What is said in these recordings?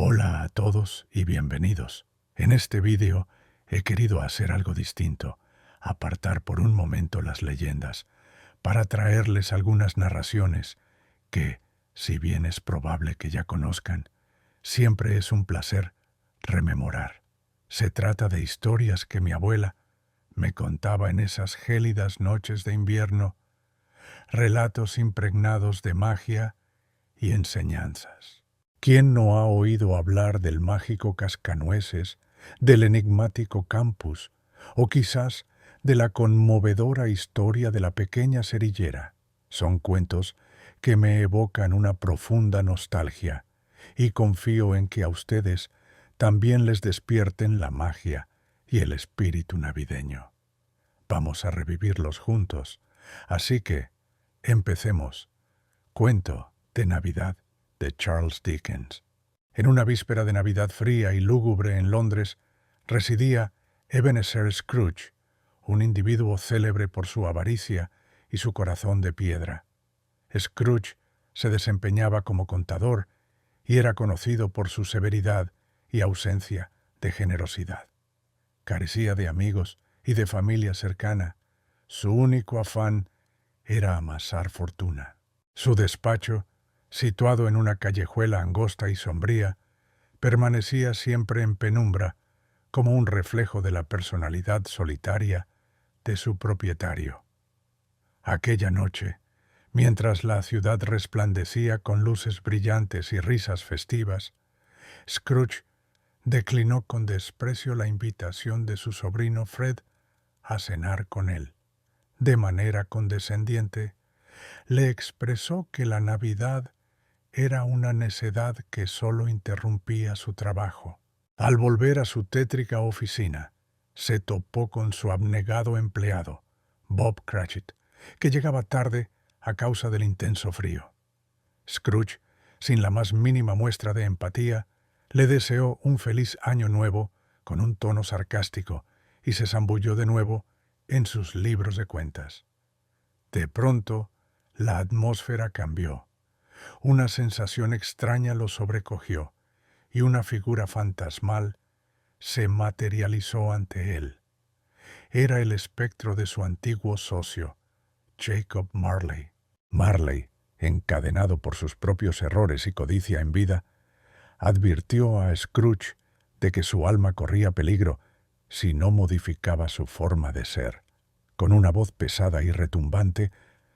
Hola a todos y bienvenidos. En este vídeo he querido hacer algo distinto, apartar por un momento las leyendas, para traerles algunas narraciones que, si bien es probable que ya conozcan, siempre es un placer rememorar. Se trata de historias que mi abuela me contaba en esas gélidas noches de invierno, relatos impregnados de magia y enseñanzas. ¿Quién no ha oído hablar del mágico Cascanueces, del enigmático Campus, o quizás de la conmovedora historia de la pequeña cerillera? Son cuentos que me evocan una profunda nostalgia, y confío en que a ustedes también les despierten la magia y el espíritu navideño. Vamos a revivirlos juntos, así que empecemos. Cuento de Navidad de Charles Dickens. En una víspera de Navidad fría y lúgubre en Londres, residía Ebenezer Scrooge, un individuo célebre por su avaricia y su corazón de piedra. Scrooge se desempeñaba como contador y era conocido por su severidad y ausencia de generosidad. Carecía de amigos y de familia cercana. Su único afán era amasar fortuna. Su despacho, situado en una callejuela angosta y sombría, permanecía siempre en penumbra, como un reflejo de la personalidad solitaria de su propietario. Aquella noche, mientras la ciudad resplandecía con luces brillantes y risas festivas, Scrooge declinó con desprecio la invitación de su sobrino Fred a cenar con él. De manera condescendiente, le expresó que la Navidad era una necedad que solo interrumpía su trabajo. Al volver a su tétrica oficina, se topó con su abnegado empleado, Bob Cratchit, que llegaba tarde a causa del intenso frío. Scrooge, sin la más mínima muestra de empatía, le deseó un feliz año nuevo con un tono sarcástico y se zambulló de nuevo en sus libros de cuentas. De pronto, la atmósfera cambió. Una sensación extraña lo sobrecogió y una figura fantasmal se materializó ante él. Era el espectro de su antiguo socio, Jacob Marley. Marley, encadenado por sus propios errores y codicia en vida, advirtió a Scrooge de que su alma corría peligro si no modificaba su forma de ser. Con una voz pesada y retumbante,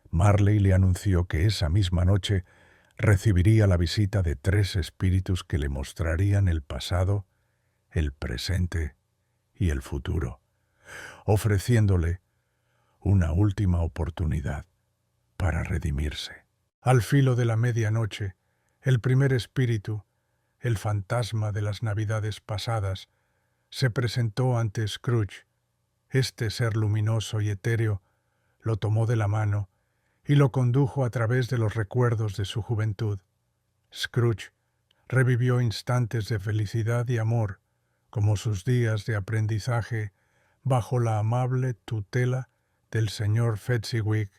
Marley le anunció que esa misma noche recibiría la visita de 3 espíritus que le mostrarían el pasado, el presente y el futuro, ofreciéndole una última oportunidad para redimirse. Al filo de la medianoche, el primer espíritu, el fantasma de las Navidades pasadas, se presentó ante Scrooge. Este ser luminoso y etéreo lo tomó de la mano y lo condujo a través de los recuerdos de su juventud. Scrooge revivió instantes de felicidad y amor, como sus días de aprendizaje bajo la amable tutela del señor Fezziwig,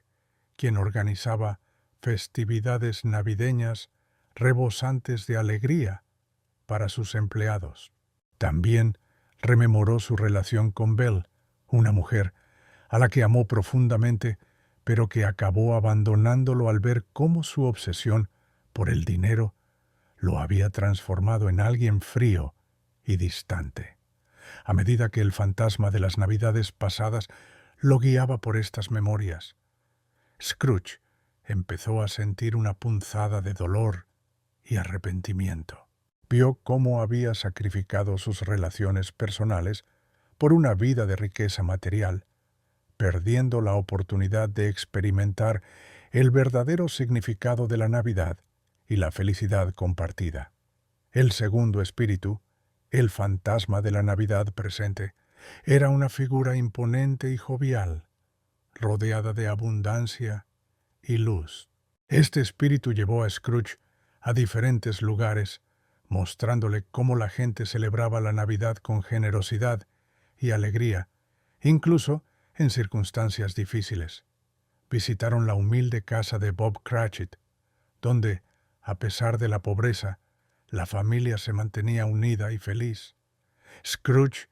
quien organizaba festividades navideñas rebosantes de alegría para sus empleados. También rememoró su relación con Belle, una mujer a la que amó profundamente, pero que acabó abandonándolo al ver cómo su obsesión por el dinero lo había transformado en alguien frío y distante. A medida que el fantasma de las Navidades pasadas lo guiaba por estas memorias, Scrooge empezó a sentir una punzada de dolor y arrepentimiento. Vio cómo había sacrificado sus relaciones personales por una vida de riqueza material, perdiendo la oportunidad de experimentar el verdadero significado de la Navidad y la felicidad compartida. El segundo espíritu, el fantasma de la Navidad presente, era una figura imponente y jovial, rodeada de abundancia y luz. Este espíritu llevó a Scrooge a diferentes lugares, mostrándole cómo la gente celebraba la Navidad con generosidad y alegría, incluso en circunstancias difíciles. Visitaron la humilde casa de Bob Cratchit, donde, a pesar de la pobreza, La familia se mantenía unida y feliz. Scrooge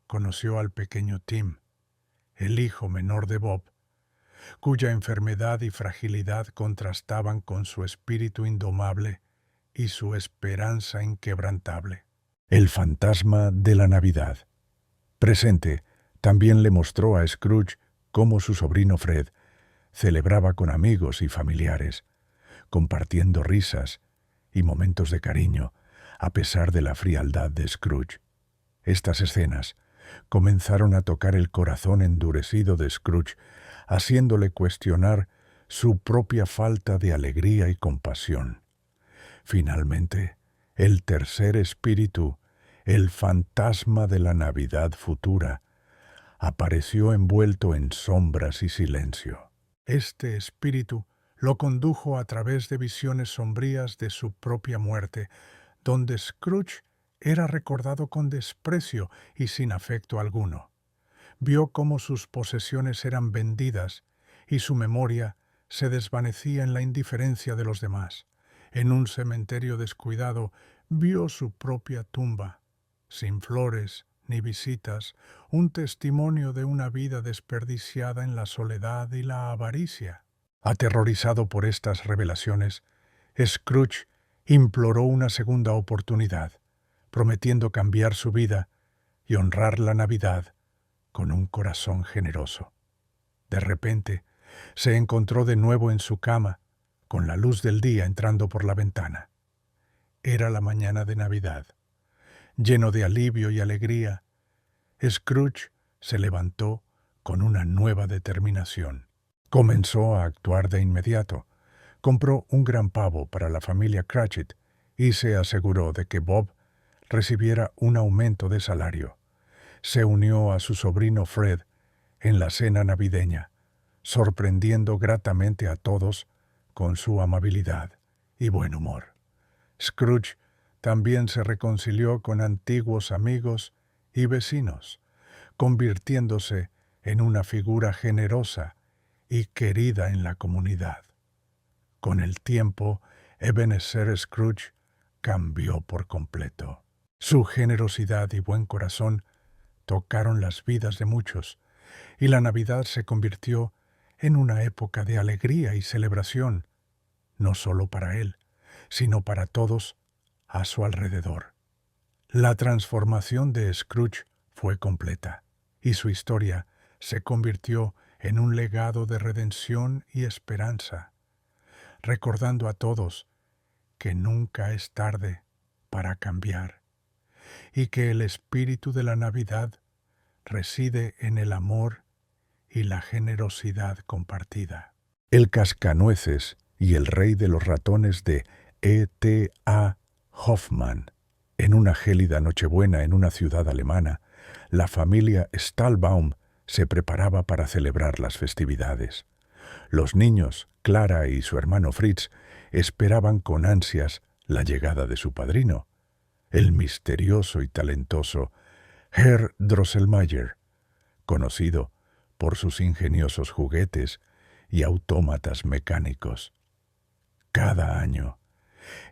conoció al pequeño Tim, el hijo menor de Bob, cuya enfermedad y fragilidad contrastaban con su espíritu indomable y su esperanza inquebrantable. El fantasma de la Navidad. Presente, también le mostró a Scrooge cómo su sobrino Fred celebraba con amigos y familiares, compartiendo risas y momentos de cariño, a pesar de la frialdad de Scrooge. Estas escenas comenzaron a tocar el corazón endurecido de Scrooge, haciéndole cuestionar su propia falta de alegría y compasión. Finalmente, el tercer espíritu, el fantasma de la Navidad futura, apareció envuelto en sombras y silencio. Este espíritu lo condujo a través de visiones sombrías de su propia muerte, donde Scrooge era recordado con desprecio y sin afecto alguno. Vio cómo sus posesiones eran vendidas y su memoria se desvanecía en la indiferencia de los demás. En un cementerio descuidado vio su propia tumba, sin flores ni visitas, un testimonio de una vida desperdiciada en la soledad y la avaricia. Aterrorizado por estas revelaciones, Scrooge imploró una segunda oportunidad, prometiendo cambiar su vida y honrar la Navidad con un corazón generoso. De repente, se encontró de nuevo en su cama, con la luz del día entrando por la ventana. Era la mañana de Navidad. Lleno de alivio y alegría, Scrooge se levantó con una nueva determinación. Comenzó a actuar de inmediato. Compró un gran pavo para la familia Cratchit y se aseguró de que Bob recibiera un aumento de salario. Se unió a su sobrino Fred en la cena navideña, sorprendiendo gratamente a todos con su amabilidad y buen humor. Scrooge también se reconcilió con antiguos amigos y vecinos, convirtiéndose en una figura generosa y querida en la comunidad. Con el tiempo, Ebenezer Scrooge cambió por completo. Su generosidad y buen corazón tocaron las vidas de muchos, y la Navidad se convirtió en una época de alegría y celebración, no solo para él, sino para todos a su alrededor. La transformación de Scrooge fue completa, y su historia se convirtió en un legado de redención y esperanza, recordando a todos que nunca es tarde para cambiar, y que el espíritu de la Navidad reside en el amor y la generosidad compartida. El cascanueces y el rey de los ratones de E.T.A. Hoffmann. En una gélida Nochebuena en una ciudad alemana, la familia Stahlbaum se preparaba para celebrar las festividades. Los niños, Clara y su hermano Fritz, esperaban con ansias la llegada de su padrino, el misterioso y talentoso Herr Drosselmayer, conocido por sus ingeniosos juguetes y autómatas mecánicos. Cada año,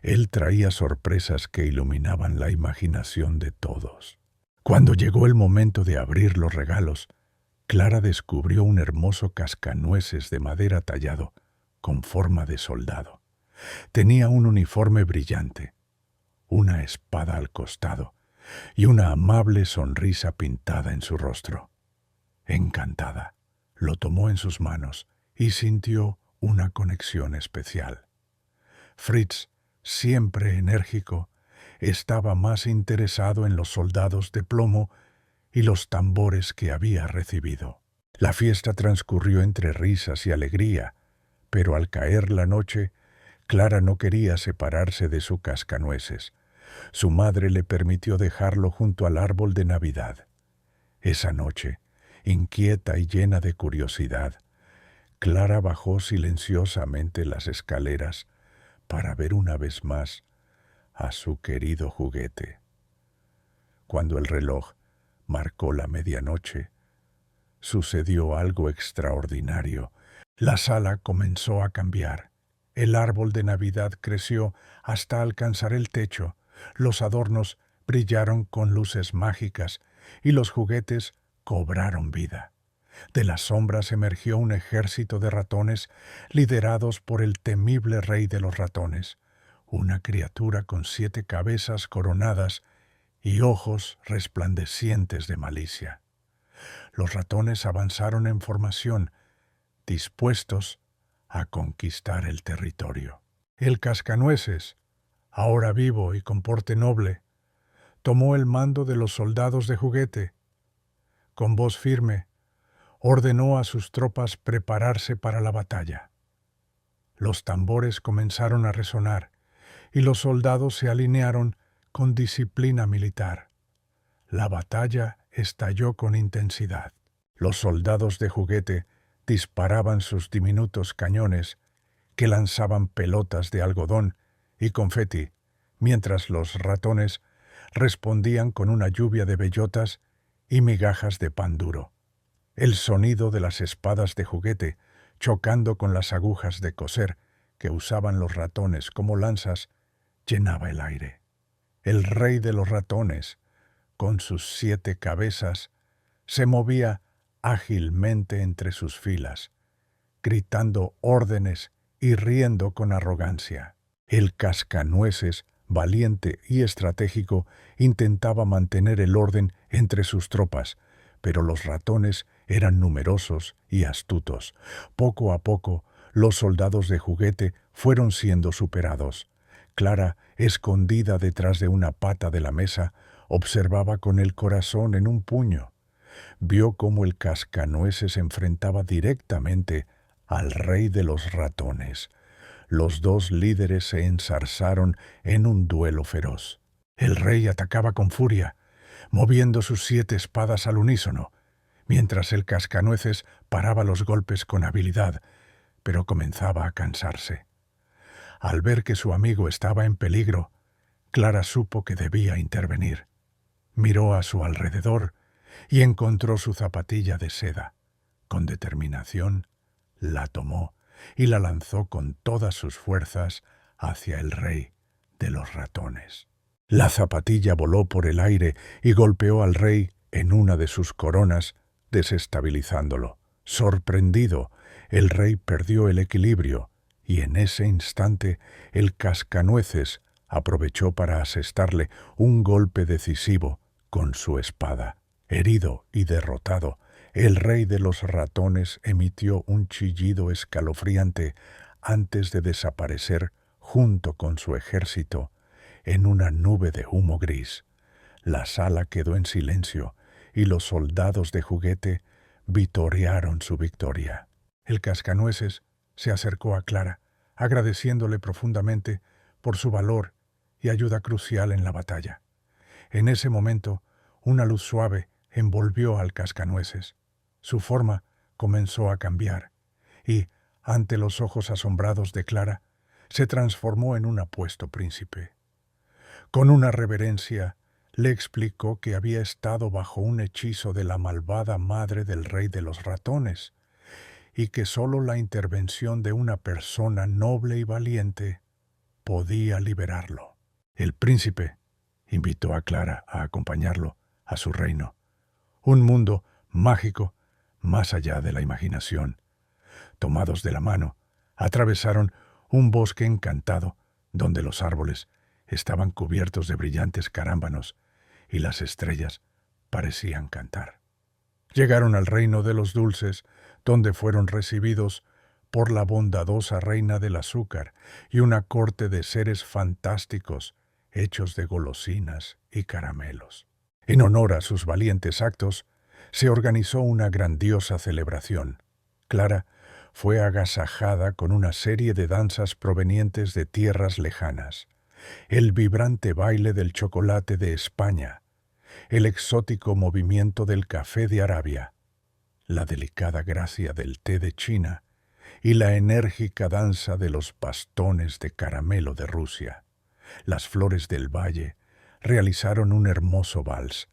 él traía sorpresas que iluminaban la imaginación de todos. Cuando llegó el momento de abrir los regalos, Clara descubrió un hermoso cascanueces de madera tallado con forma de soldado. Tenía un uniforme brillante, una espada al costado y una amable sonrisa pintada en su rostro. Encantada, lo tomó en sus manos y sintió una conexión especial. Fritz, siempre enérgico, estaba más interesado en los soldados de plomo y los tambores que había recibido. La fiesta transcurrió entre risas y alegría, pero al caer la noche, Clara no quería separarse de su cascanueces. Su madre le permitió dejarlo junto al árbol de Navidad. Esa noche, inquieta y llena de curiosidad, Clara bajó silenciosamente las escaleras para ver una vez más a su querido juguete. Cuando el reloj marcó la medianoche, sucedió algo extraordinario. La sala comenzó a cambiar. El árbol de Navidad creció hasta alcanzar el techo, los adornos brillaron con luces mágicas y los juguetes cobraron vida. De las sombras emergió un ejército de ratones liderados por el temible rey de los ratones, una criatura con 7 cabezas coronadas y ojos resplandecientes de malicia. Los ratones avanzaron en formación, dispuestos a conquistar el territorio. El Cascanueces, ahora vivo y con porte noble, tomó el mando de los soldados de juguete. Con voz firme, ordenó a sus tropas prepararse para la batalla. Los tambores comenzaron a resonar y los soldados se alinearon con disciplina militar. La batalla estalló con intensidad. Los soldados de juguete disparaban sus diminutos cañones que lanzaban pelotas de algodón y confeti, mientras los ratones respondían con una lluvia de bellotas y migajas de pan duro. El sonido de las espadas de juguete chocando con las agujas de coser que usaban los ratones como lanzas llenaba el aire. El rey de los ratones, con sus 7 cabezas, se movía ágilmente entre sus filas, gritando órdenes y riendo con arrogancia. El Cascanueces, valiente y estratégico, intentaba mantener el orden entre sus tropas, pero los ratones eran numerosos y astutos. Poco a poco, los soldados de juguete fueron siendo superados. Clara, escondida detrás de una pata de la mesa, observaba con el corazón en un puño. Vio cómo el Cascanueces se enfrentaba directamente al rey de los ratones. Los 2 líderes se enzarzaron en un duelo feroz. El rey atacaba con furia, moviendo sus 7 espadas al unísono, mientras el Cascanueces paraba los golpes con habilidad, pero comenzaba a cansarse. Al ver que su amigo estaba en peligro, Clara supo que debía intervenir. Miró a su alrededor y encontró su zapatilla de seda. Con determinación, la tomó y la lanzó con todas sus fuerzas hacia el rey de los ratones. La zapatilla voló por el aire y golpeó al rey en una de sus coronas, desestabilizándolo. Sorprendido, el rey perdió el equilibrio y en ese instante el Cascanueces aprovechó para asestarle un golpe decisivo con su espada. Herido y derrotado, el rey de los ratones emitió un chillido escalofriante antes de desaparecer junto con su ejército en una nube de humo gris. La sala quedó en silencio y los soldados de juguete vitorearon su victoria. El Cascanueces se acercó a Clara, agradeciéndole profundamente por su valor y ayuda crucial en la batalla. En ese momento, una luz suave envolvió al Cascanueces. Su forma comenzó a cambiar y, ante los ojos asombrados de Clara, se transformó en un apuesto príncipe. Con una reverencia, le explicó que había estado bajo un hechizo de la malvada madre del rey de los ratones y que sólo la intervención de una persona noble y valiente podía liberarlo. El príncipe invitó a Clara a acompañarlo a su reino, un mundo mágico más allá de la imaginación. Tomados de la mano, atravesaron un bosque encantado donde los árboles estaban cubiertos de brillantes carámbanos y las estrellas parecían cantar. Llegaron al reino de los dulces, donde fueron recibidos por la bondadosa reina del azúcar y una corte de seres fantásticos hechos de golosinas y caramelos. En honor a sus valientes actos, se organizó una grandiosa celebración. Clara fue agasajada con una serie de danzas provenientes de tierras lejanas, el vibrante baile del chocolate de España, el exótico movimiento del café de Arabia, la delicada gracia del té de China y la enérgica danza de los bastones de caramelo de Rusia. Las flores del valle realizaron un hermoso vals,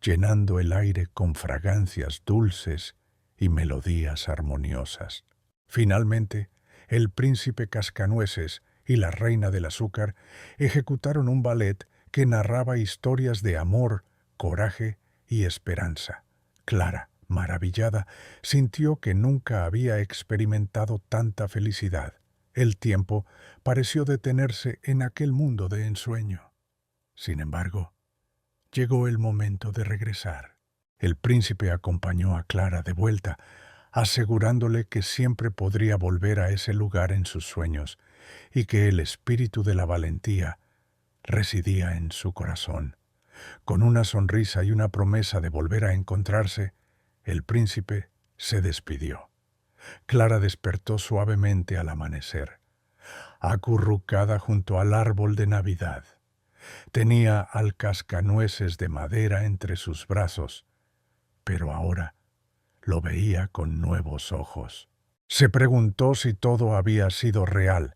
llenando el aire con fragancias dulces y melodías armoniosas. Finalmente, el príncipe Cascanueces y la reina del azúcar ejecutaron un ballet que narraba historias de amor, coraje y esperanza. Clara, maravillada, sintió que nunca había experimentado tanta felicidad. El tiempo pareció detenerse en aquel mundo de ensueño. Sin embargo, llegó el momento de regresar. El príncipe acompañó a Clara de vuelta, asegurándole que siempre podría volver a ese lugar en sus sueños y que el espíritu de la valentía residía en su corazón. Con una sonrisa y una promesa de volver a encontrarse, el príncipe se despidió. Clara despertó suavemente al amanecer, acurrucada junto al árbol de Navidad. Tenía al cascanueces de madera entre sus brazos, pero ahora lo veía con nuevos ojos. Se preguntó si todo había sido real,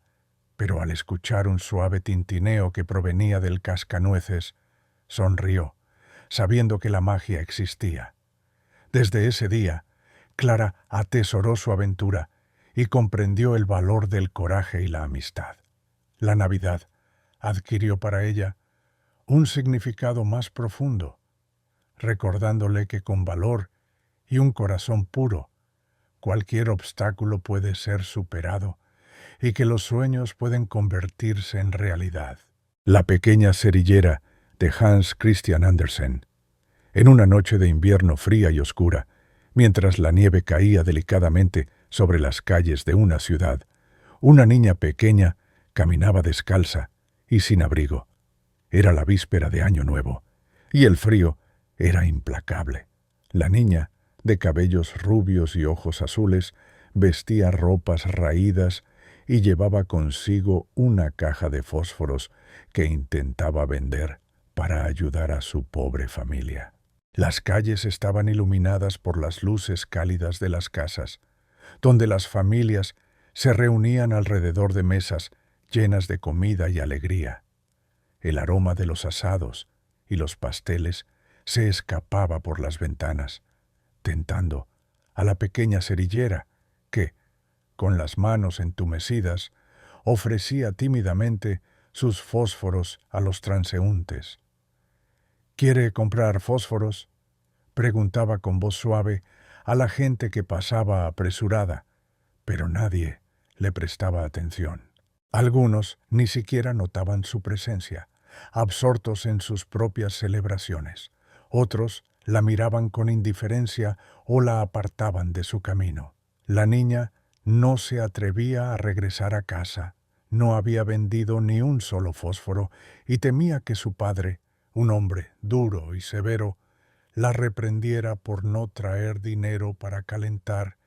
pero al escuchar un suave tintineo que provenía del cascanueces, sonrió, sabiendo que la magia existía. Desde ese día, Clara atesoró su aventura y comprendió el valor del coraje y la amistad. La Navidad adquirió para ella un significado más profundo, recordándole que con valor y un corazón puro, cualquier obstáculo puede ser superado y que los sueños pueden convertirse en realidad. La pequeña cerillera de Hans Christian Andersen. En una noche de invierno fría y oscura, mientras la nieve caía delicadamente sobre las calles de una ciudad, una niña pequeña caminaba descalza y sin abrigo. Era la víspera de Año Nuevo, y el frío era implacable. La niña, de cabellos rubios y ojos azules, vestía ropas raídas y llevaba consigo una caja de fósforos que intentaba vender para ayudar a su pobre familia. Las calles estaban iluminadas por las luces cálidas de las casas, donde las familias se reunían alrededor de mesas llenas de comida y alegría. El aroma de los asados y los pasteles se escapaba por las ventanas, tentando a la pequeña cerillera que, con las manos entumecidas, ofrecía tímidamente sus fósforos a los transeúntes. ¿Quiere comprar fósforos?, preguntaba con voz suave a la gente que pasaba apresurada, pero nadie le prestaba atención. Algunos ni siquiera notaban su presencia, absortos en sus propias celebraciones. Otros la miraban con indiferencia o la apartaban de su camino. La niña no se atrevía a regresar a casa. No había vendido ni un solo fósforo y temía que su padre, un hombre duro y severo, la reprendiera por no traer dinero para calentar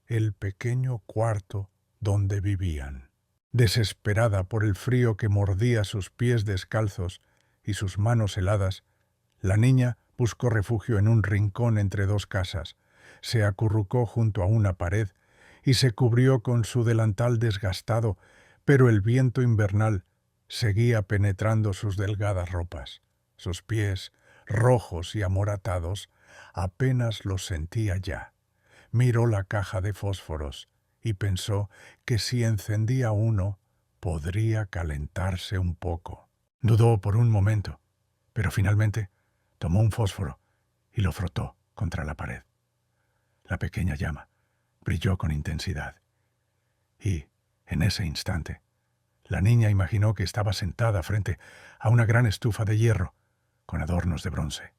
el pequeño cuarto donde vivían. Desesperada por el frío que mordía sus pies descalzos y sus manos heladas, la niña buscó refugio en un rincón entre dos casas, se acurrucó junto a una pared y se cubrió con su delantal desgastado, pero el viento invernal seguía penetrando sus delgadas ropas. Sus pies, rojos y amoratados, apenas los sentía ya. Miró la caja de fósforos y pensó que si encendía uno, podría calentarse un poco. Dudó por un momento, pero finalmente tomó un fósforo y lo frotó contra la pared. La pequeña llama brilló con intensidad. Y, en ese instante, la niña imaginó que estaba sentada frente a una gran estufa de hierro con adornos de bronce.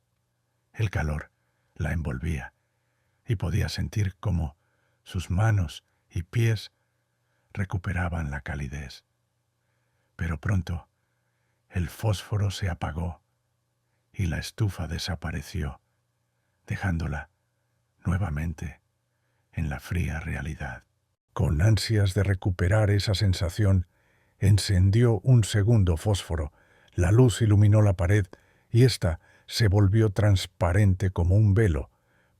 El calor la envolvía y podía sentir cómo sus manos y pies recuperaban la calidez. Pero pronto el fósforo se apagó y la estufa desapareció, dejándola nuevamente en la fría realidad. Con ansias de recuperar esa sensación, encendió un segundo fósforo. La luz iluminó la pared y ésta se volvió transparente como un velo.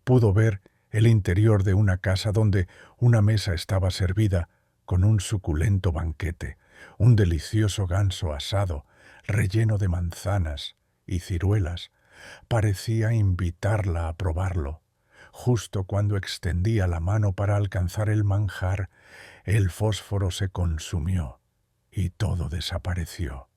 Pudo ver el interior de una casa donde una mesa estaba servida con un suculento banquete, un delicioso ganso asado, relleno de manzanas y ciruelas. Parecía invitarla a probarlo. Justo cuando extendía la mano para alcanzar el manjar, el fósforo se consumió y todo desapareció.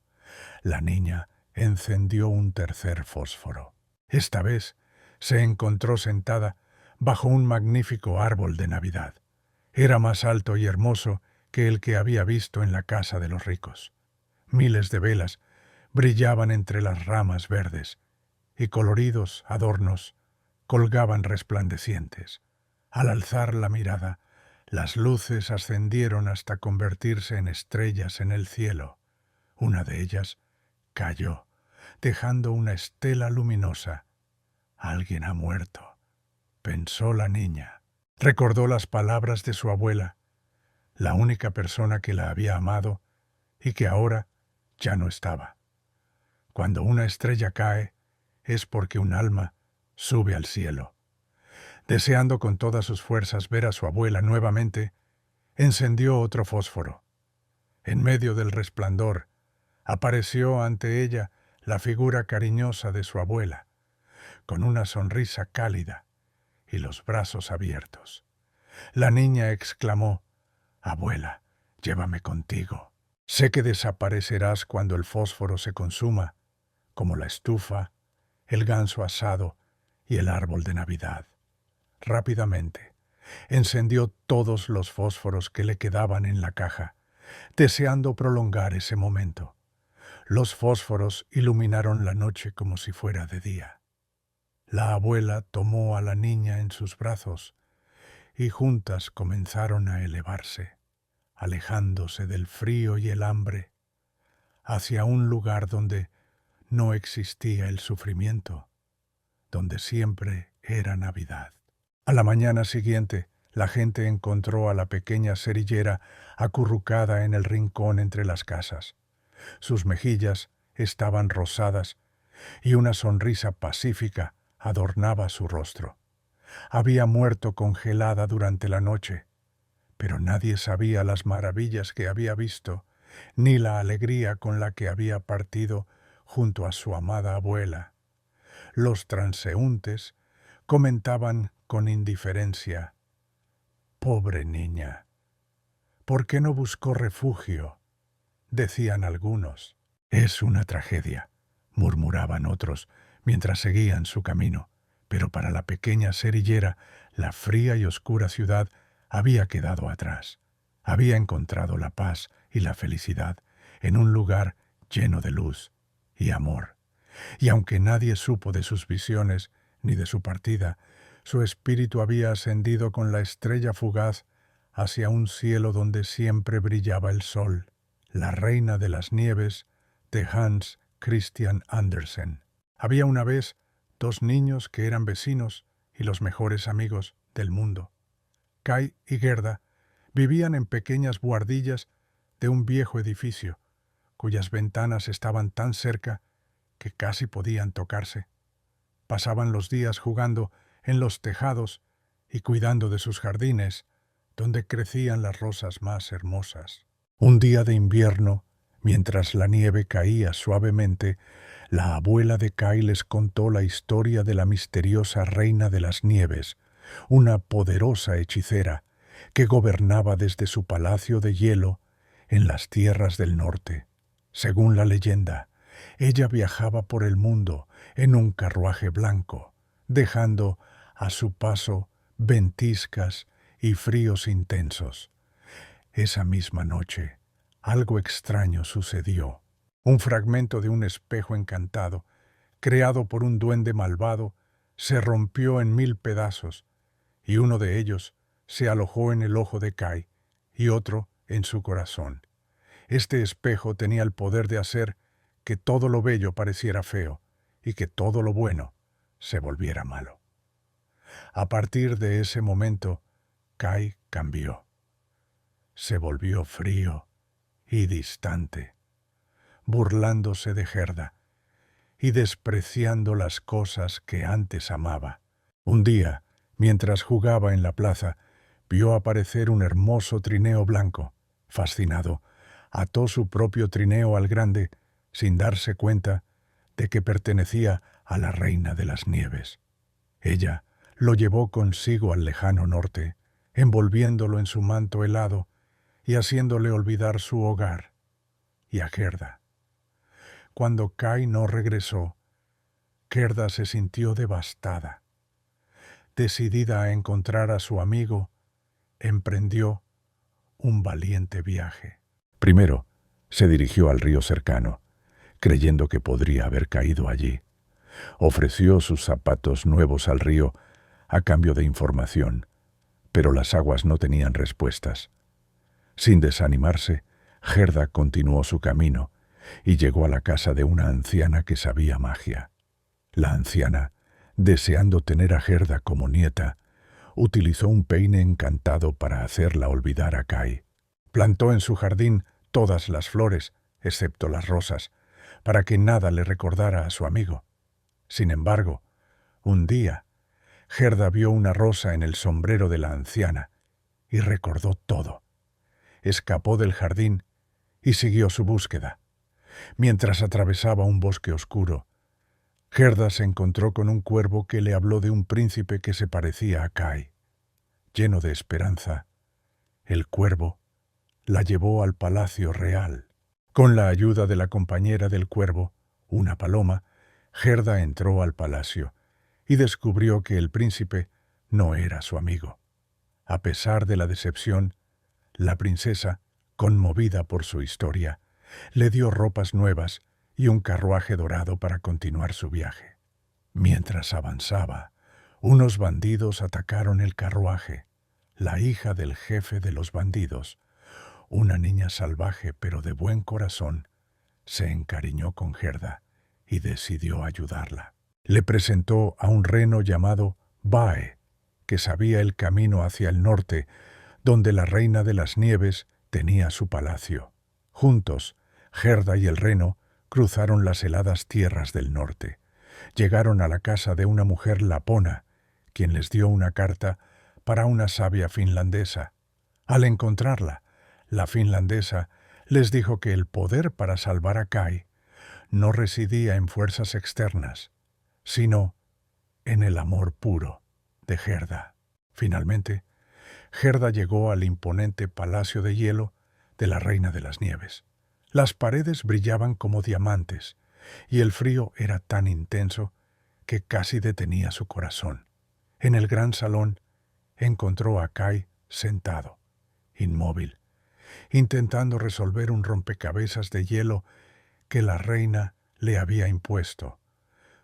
La niña encendió un tercer fósforo. Esta vez se encontró sentada bajo un magnífico árbol de Navidad. Era más alto y hermoso que el que había visto en la casa de los ricos. Miles de velas brillaban entre las ramas verdes y coloridos adornos colgaban resplandecientes. Al alzar la mirada, las luces ascendieron hasta convertirse en estrellas en el cielo. Una de ellas cayó, dejando una estela luminosa. Alguien ha muerto, pensó la niña. Recordó las palabras de su abuela, la única persona que la había amado y que ahora ya no estaba. Cuando una estrella cae, es porque un alma sube al cielo. Deseando con todas sus fuerzas ver a su abuela nuevamente, encendió otro fósforo. En medio del resplandor, apareció ante ella la figura cariñosa de su abuela, con una sonrisa cálida y los brazos abiertos. La niña exclamó: «Abuela, llévame contigo. Sé que desaparecerás cuando el fósforo se consuma, como la estufa, el ganso asado y el árbol de Navidad». Rápidamente, encendió todos los fósforos que le quedaban en la caja, deseando prolongar ese momento. Los fósforos iluminaron la noche como si fuera de día. La abuela tomó a la niña en sus brazos y juntas comenzaron a elevarse, alejándose del frío y el hambre, hacia un lugar donde no existía el sufrimiento, donde siempre era Navidad. A la mañana siguiente, la gente encontró a la pequeña cerillera acurrucada en el rincón entre las casas. Sus mejillas estaban rosadas y una sonrisa pacífica adornaba su rostro. Había muerto congelada durante la noche, pero nadie sabía las maravillas que había visto, ni la alegría con la que había partido junto a su amada abuela. Los transeúntes comentaban con indiferencia: «Pobre niña, ¿por qué no buscó refugio?», decían algunos. «Es una tragedia», murmuraban otros, mientras seguían su camino. Pero para la pequeña cerillera, la fría y oscura ciudad había quedado atrás. Había encontrado la paz y la felicidad en un lugar lleno de luz y amor. Y aunque nadie supo de sus visiones ni de su partida, su espíritu había ascendido con la estrella fugaz hacia un cielo donde siempre brillaba el sol. La Reina de las Nieves, de Hans Christian Andersen. Había una vez 2 niños que eran vecinos y los mejores amigos del mundo. Kai y Gerda vivían en pequeñas buhardillas de un viejo edificio, cuyas ventanas estaban tan cerca que casi podían tocarse. Pasaban los días jugando en los tejados y cuidando de sus jardines, donde crecían las rosas más hermosas. Un día de invierno, mientras la nieve caía suavemente, la abuela de Kai les contó la historia de la misteriosa Reina de las Nieves, una poderosa hechicera que gobernaba desde su palacio de hielo en las tierras del norte. Según la leyenda, ella viajaba por el mundo en un carruaje blanco, dejando a su paso ventiscas y fríos intensos. Esa misma noche, algo extraño sucedió. Un fragmento de un espejo encantado, creado por un duende malvado, se rompió en 1000 pedazos, y uno de ellos se alojó en el ojo de Kai y otro en su corazón. Este espejo tenía el poder de hacer que todo lo bello pareciera feo y que todo lo bueno se volviera malo. A partir de ese momento, Kai cambió. Se volvió frío y distante, burlándose de Gerda y despreciando las cosas que antes amaba. Un día, mientras jugaba en la plaza, vio aparecer un hermoso trineo blanco. Fascinado, ató su propio trineo al grande, sin darse cuenta de que pertenecía a la Reina de las Nieves. Ella lo llevó consigo al lejano norte, envolviéndolo en su manto helado y haciéndole olvidar su hogar y a Gerda. Cuando Kai no regresó, Gerda se sintió devastada. Decidida a encontrar a su amigo, emprendió un valiente viaje. Primero, se dirigió al río cercano, creyendo que podría haber caído allí. Ofreció sus zapatos nuevos al río a cambio de información, pero las aguas no tenían respuestas. Sin desanimarse, Gerda continuó su camino y llegó a la casa de una anciana que sabía magia. La anciana, deseando tener a Gerda como nieta, utilizó un peine encantado para hacerla olvidar a Kai. Plantó en su jardín todas las flores, excepto las rosas, para que nada le recordara a su amigo. Sin embargo, un día, Gerda vio una rosa en el sombrero de la anciana y recordó todo. Escapó del jardín y siguió su búsqueda. Mientras atravesaba un bosque oscuro, Gerda se encontró con un cuervo que le habló de un príncipe que se parecía a Kai. Lleno de esperanza, el cuervo la llevó al palacio real. Con la ayuda de la compañera del cuervo, una paloma, Gerda entró al palacio y descubrió que el príncipe no era su amigo. A pesar de la decepción, la princesa, conmovida por su historia, le dio ropas nuevas y un carruaje dorado para continuar su viaje. Mientras avanzaba, unos bandidos atacaron el carruaje. La hija del jefe de los bandidos, una niña salvaje pero de buen corazón, se encariñó con Gerda y decidió ayudarla. Le presentó a un reno llamado Bae, que sabía el camino hacia el norte, donde la reina de las nieves tenía su palacio. Juntos, Gerda y el reno cruzaron las heladas tierras del norte. Llegaron a la casa de una mujer lapona, quien les dio una carta para una sabia finlandesa. Al encontrarla, la finlandesa les dijo que el poder para salvar a Kai no residía en fuerzas externas, sino en el amor puro de Gerda. Finalmente, Gerda llegó al imponente palacio de hielo de la Reina de las Nieves. Las paredes brillaban como diamantes y el frío era tan intenso que casi detenía su corazón. En el gran salón encontró a Kai sentado, inmóvil, intentando resolver un rompecabezas de hielo que la reina le había impuesto.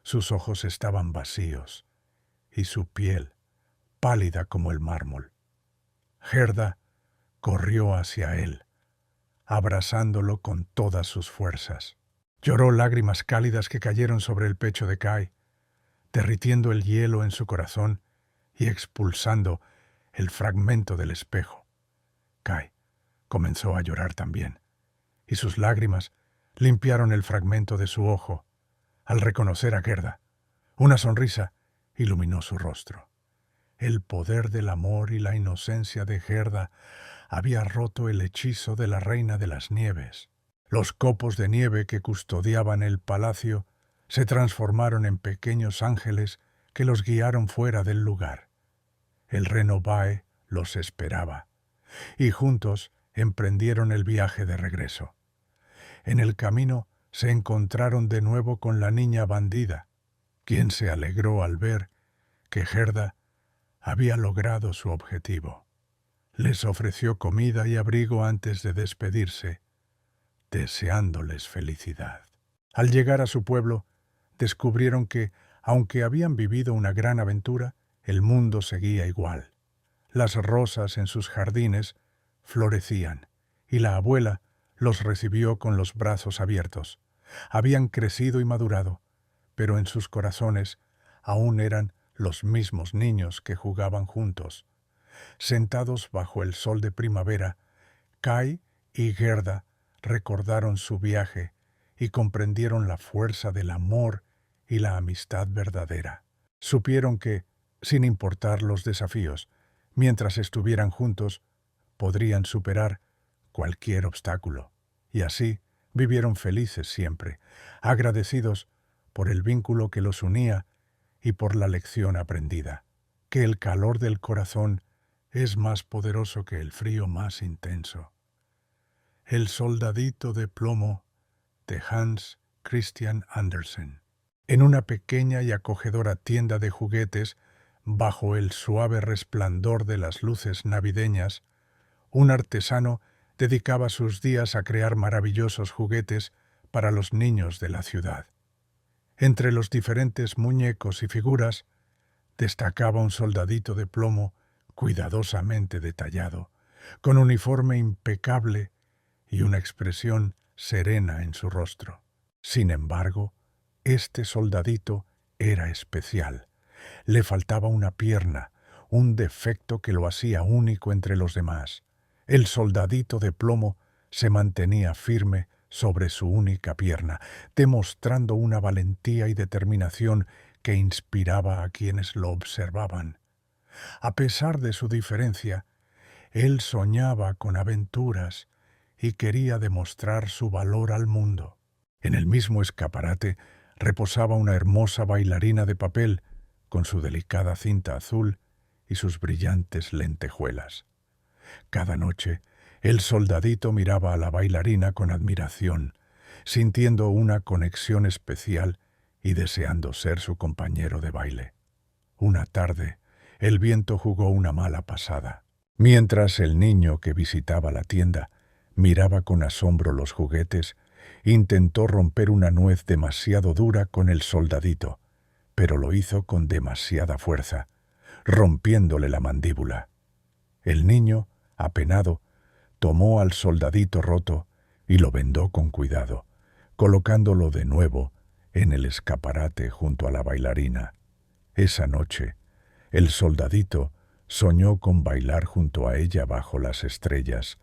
Sus ojos estaban vacíos y su piel pálida como el mármol. Gerda corrió hacia él, abrazándolo con todas sus fuerzas. Lloró lágrimas cálidas que cayeron sobre el pecho de Kai, derritiendo el hielo en su corazón y expulsando el fragmento del espejo. Kai comenzó a llorar también, y sus lágrimas limpiaron el fragmento de su ojo. Al reconocer a Gerda, una sonrisa iluminó su rostro. El poder del amor y la inocencia de Gerda había roto el hechizo de la Reina de las Nieves. Los copos de nieve que custodiaban el palacio se transformaron en pequeños ángeles que los guiaron fuera del lugar. El reno Bae los esperaba, y juntos emprendieron el viaje de regreso. En el camino se encontraron de nuevo con la niña bandida, quien se alegró al ver que Gerda había logrado su objetivo. Les ofreció comida y abrigo antes de despedirse, deseándoles felicidad. Al llegar a su pueblo, descubrieron que, aunque habían vivido una gran aventura, el mundo seguía igual. Las rosas en sus jardines florecían, y la abuela los recibió con los brazos abiertos. Habían crecido y madurado, pero en sus corazones aún eran los mismos niños que jugaban juntos. Sentados bajo el sol de primavera, Kai y Gerda recordaron su viaje y comprendieron la fuerza del amor y la amistad verdadera. Supieron que, sin importar los desafíos, mientras estuvieran juntos, podrían superar cualquier obstáculo, y así vivieron felices siempre, agradecidos por el vínculo que los unía y por la lección aprendida. que el calor del corazón es más poderoso que el frío más intenso. El soldadito de plomo de Hans Christian Andersen. En una pequeña y acogedora tienda de juguetes, bajo el suave resplandor de las luces navideñas, un artesano dedicaba sus días a crear maravillosos juguetes para los niños de la ciudad. Entre los diferentes muñecos y figuras, destacaba un soldadito de plomo cuidadosamente detallado, con uniforme impecable y una expresión serena en su rostro. Sin embargo, este soldadito era especial. Le faltaba una pierna, un defecto que lo hacía único entre los demás. El soldadito de plomo se mantenía firme sobre su única pierna, demostrando una valentía y determinación que inspiraba a quienes lo observaban. A pesar de su diferencia, él soñaba con aventuras y quería demostrar su valor al mundo. En el mismo escaparate reposaba una hermosa bailarina de papel con su delicada cinta azul y sus brillantes lentejuelas. Cada noche, el soldadito miraba a la bailarina con admiración, sintiendo una conexión especial y deseando ser su compañero de baile. Una tarde, el viento jugó una mala pasada. Mientras el niño que visitaba la tienda miraba con asombro los juguetes, intentó romper una nuez demasiado dura con el soldadito, pero lo hizo con demasiada fuerza, rompiéndole la mandíbula. El niño, apenado, tomó al soldadito roto y lo vendó con cuidado, colocándolo de nuevo en el escaparate junto a la bailarina. Esa noche, el soldadito soñó con bailar junto a ella bajo las estrellas,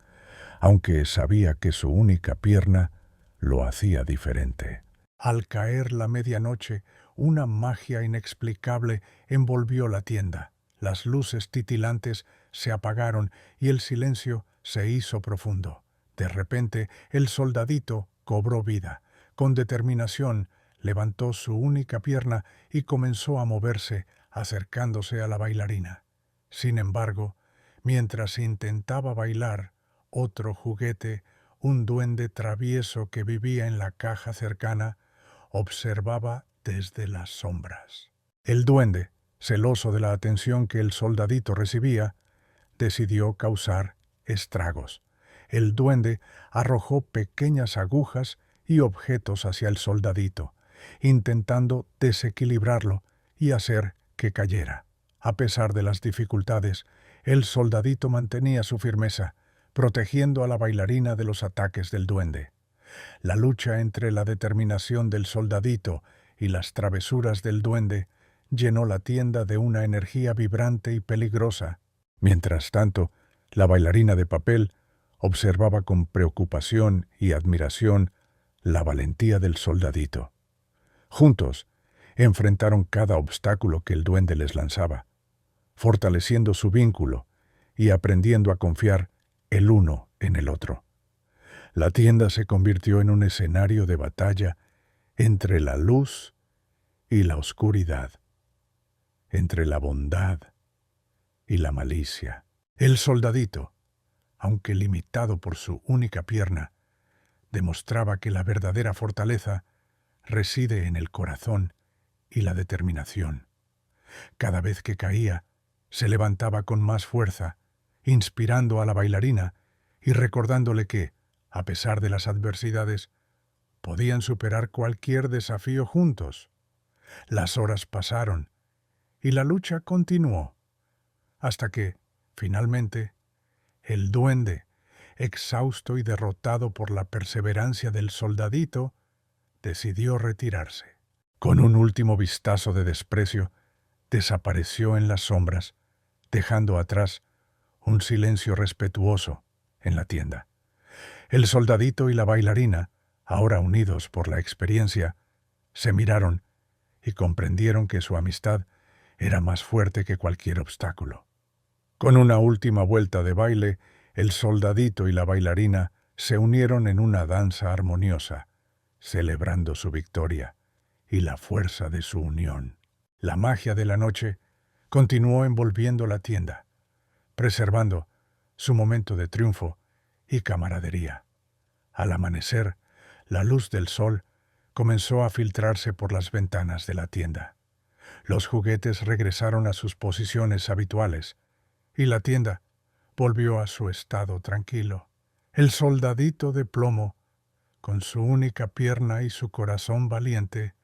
aunque sabía que su única pierna lo hacía diferente. Al caer la medianoche, una magia inexplicable envolvió la tienda. Las luces titilantes se apagaron y el silencio se hizo profundo. De repente, el soldadito cobró vida. Con determinación, levantó su única pierna y comenzó a moverse, acercándose a la bailarina. Sin embargo, mientras intentaba bailar, otro juguete, un duende travieso que vivía en la caja cercana, observaba desde las sombras. El duende, celoso de la atención que el soldadito recibía, decidió causar estragos. El duende arrojó pequeñas agujas y objetos hacia el soldadito, intentando desequilibrarlo y hacer que cayera. A pesar de las dificultades, el soldadito mantenía su firmeza, protegiendo a la bailarina de los ataques del duende. La lucha entre la determinación del soldadito y las travesuras del duende llenó la tienda de una energía vibrante y peligrosa. Mientras tanto, la bailarina de papel observaba con preocupación y admiración la valentía del soldadito. Juntos, enfrentaron cada obstáculo que el duende les lanzaba, fortaleciendo su vínculo y aprendiendo a confiar el uno en el otro. La tienda se convirtió en un escenario de batalla entre la luz y la oscuridad, entre la bondad y la malicia. El soldadito, aunque limitado por su única pierna, demostraba que la verdadera fortaleza reside en el corazón y la determinación. Cada vez que caía, se levantaba con más fuerza, inspirando a la bailarina y recordándole que, a pesar de las adversidades, podían superar cualquier desafío juntos. Las horas pasaron y la lucha continuó, hasta que, finalmente, el duende, exhausto y derrotado por la perseverancia del soldadito, decidió retirarse. Con un último vistazo de desprecio, desapareció en las sombras, dejando atrás un silencio respetuoso en la tienda. El soldadito y la bailarina, ahora unidos por la experiencia, se miraron y comprendieron que su amistad era más fuerte que cualquier obstáculo. Con una última vuelta de baile, el soldadito y la bailarina se unieron en una danza armoniosa, celebrando su victoria y la fuerza de su unión. La magia de la noche Continuó envolviendo la tienda, preservando su momento de triunfo y camaradería. Al amanecer, la luz del sol comenzó a filtrarse por las ventanas de la tienda. Los juguetes regresaron a sus posiciones habituales y la tienda volvió a su estado tranquilo. El soldadito de plomo, con su única pierna y su corazón valiente,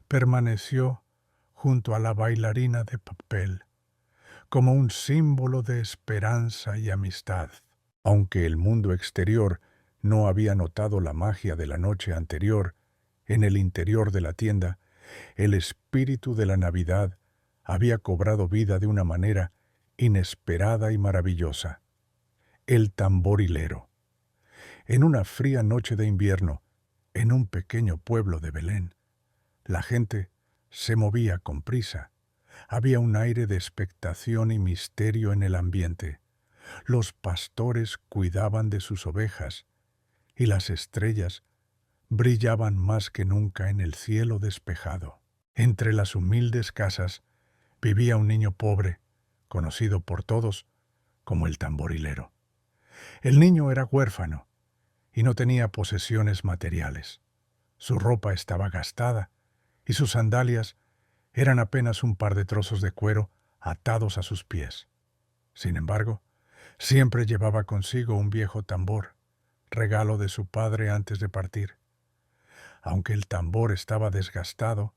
permaneció junto a la bailarina de papel, como un símbolo de esperanza y amistad. Aunque el mundo exterior no había notado la magia de la noche anterior, en el interior de la tienda, el espíritu de la Navidad había cobrado vida de una manera inesperada y maravillosa. El tamborilero. En una fría noche de invierno, en un pequeño pueblo de Belén, la gente se movía con prisa. Había un aire de expectación y misterio en el ambiente. Los pastores cuidaban de sus ovejas y las estrellas brillaban más que nunca en el cielo despejado. Entre las humildes casas vivía un niño pobre, conocido por todos como el tamborilero. El niño era huérfano y no tenía posesiones materiales. Su ropa estaba gastada y sus sandalias eran apenas un par de trozos de cuero atados a sus pies. Sin embargo, siempre llevaba consigo un viejo tambor, regalo de su padre antes de partir. Aunque el tambor estaba desgastado,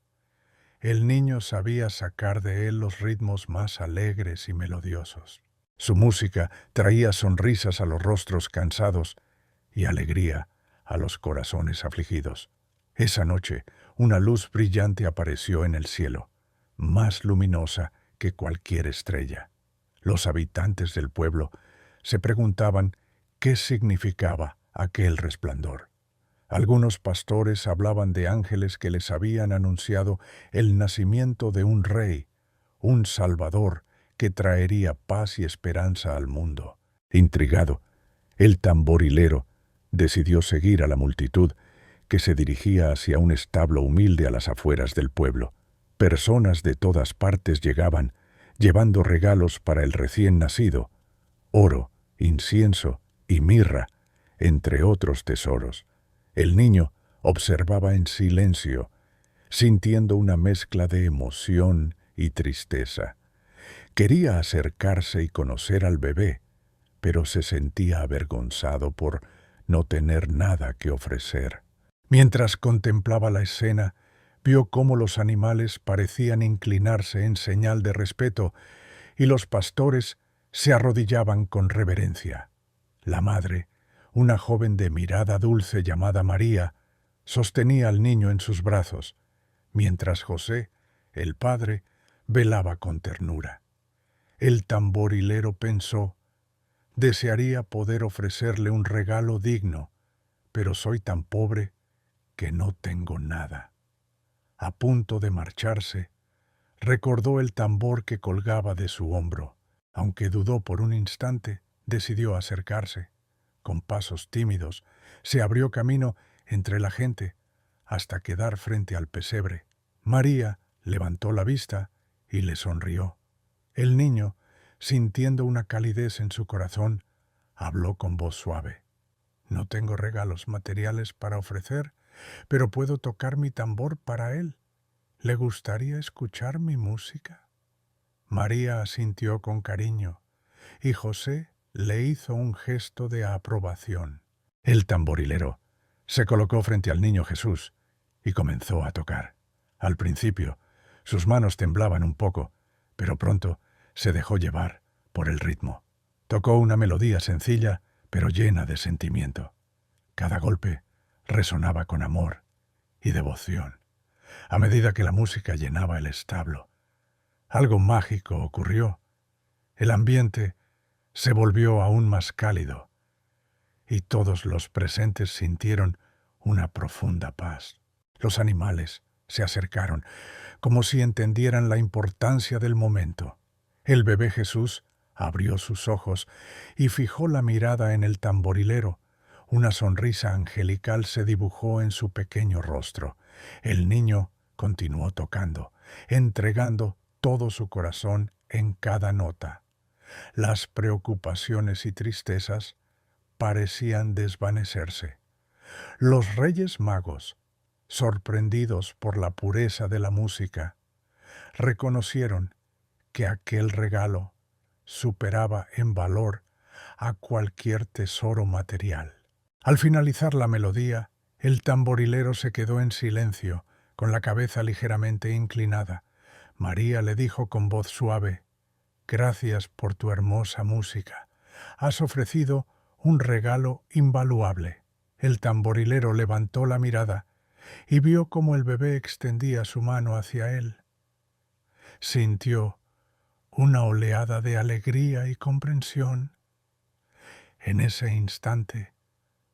el niño sabía sacar de él los ritmos más alegres y melodiosos. Su música traía sonrisas a los rostros cansados y alegría a los corazones afligidos. Esa noche, una luz brillante apareció en el cielo, más luminosa que cualquier estrella. Los habitantes del pueblo se preguntaban qué significaba aquel resplandor. Algunos pastores hablaban de ángeles que les habían anunciado el nacimiento de un rey, un salvador que traería paz y esperanza al mundo. Intrigado, el tamborilero decidió seguir a la multitud que se dirigía hacia un establo humilde a las afueras del pueblo. Personas de todas partes llegaban, llevando regalos para el recién nacido, oro, incienso y mirra, entre otros tesoros. El niño observaba en silencio, sintiendo una mezcla de emoción y tristeza. Quería acercarse y conocer al bebé, pero se sentía avergonzado por no tener nada que ofrecer. Mientras contemplaba la escena, vio cómo los animales parecían inclinarse en señal de respeto y los pastores se arrodillaban con reverencia. La madre, una joven de mirada dulce llamada María, sostenía al niño en sus brazos, mientras José, el padre, velaba con ternura. El tamborilero pensó: desearía poder ofrecerle un regalo digno, pero soy tan pobre que no tengo nada. A punto de marcharse, recordó el tambor que colgaba de su hombro. Aunque dudó por un instante, decidió acercarse. Con pasos tímidos, se abrió camino entre la gente hasta quedar frente al pesebre. María levantó la vista y le sonrió. El niño, sintiendo una calidez en su corazón, habló con voz suave. No tengo regalos materiales para ofrecer, pero puedo tocar mi tambor para él. ¿Le gustaría escuchar mi música? María asintió con cariño, y José le hizo un gesto de aprobación. El tamborilero se colocó frente al niño Jesús y comenzó a tocar. Al principio, sus manos temblaban un poco, pero pronto se dejó llevar por el ritmo. Tocó una melodía sencilla, pero llena de sentimiento. Cada golpe resonaba con amor y devoción. A medida que la música llenaba el establo, algo mágico ocurrió. El ambiente se volvió aún más cálido y todos los presentes sintieron una profunda paz. Los animales se acercaron, como si entendieran la importancia del momento. El bebé Jesús abrió sus ojos y fijó la mirada en el tamborilero. Una sonrisa angelical se dibujó en su pequeño rostro. El niño continuó tocando, entregando todo su corazón en cada nota. Las preocupaciones y tristezas parecían desvanecerse. Los Reyes Magos, sorprendidos por la pureza de la música, reconocieron que aquel regalo superaba en valor a cualquier tesoro material. Al finalizar la melodía, el tamborilero se quedó en silencio, con la cabeza ligeramente inclinada. María le dijo con voz suave: «Gracias por tu hermosa música. Has ofrecido un regalo invaluable». El tamborilero levantó la mirada y vio cómo el bebé extendía su mano hacia él. Sintió una oleada de alegría y comprensión. En ese instante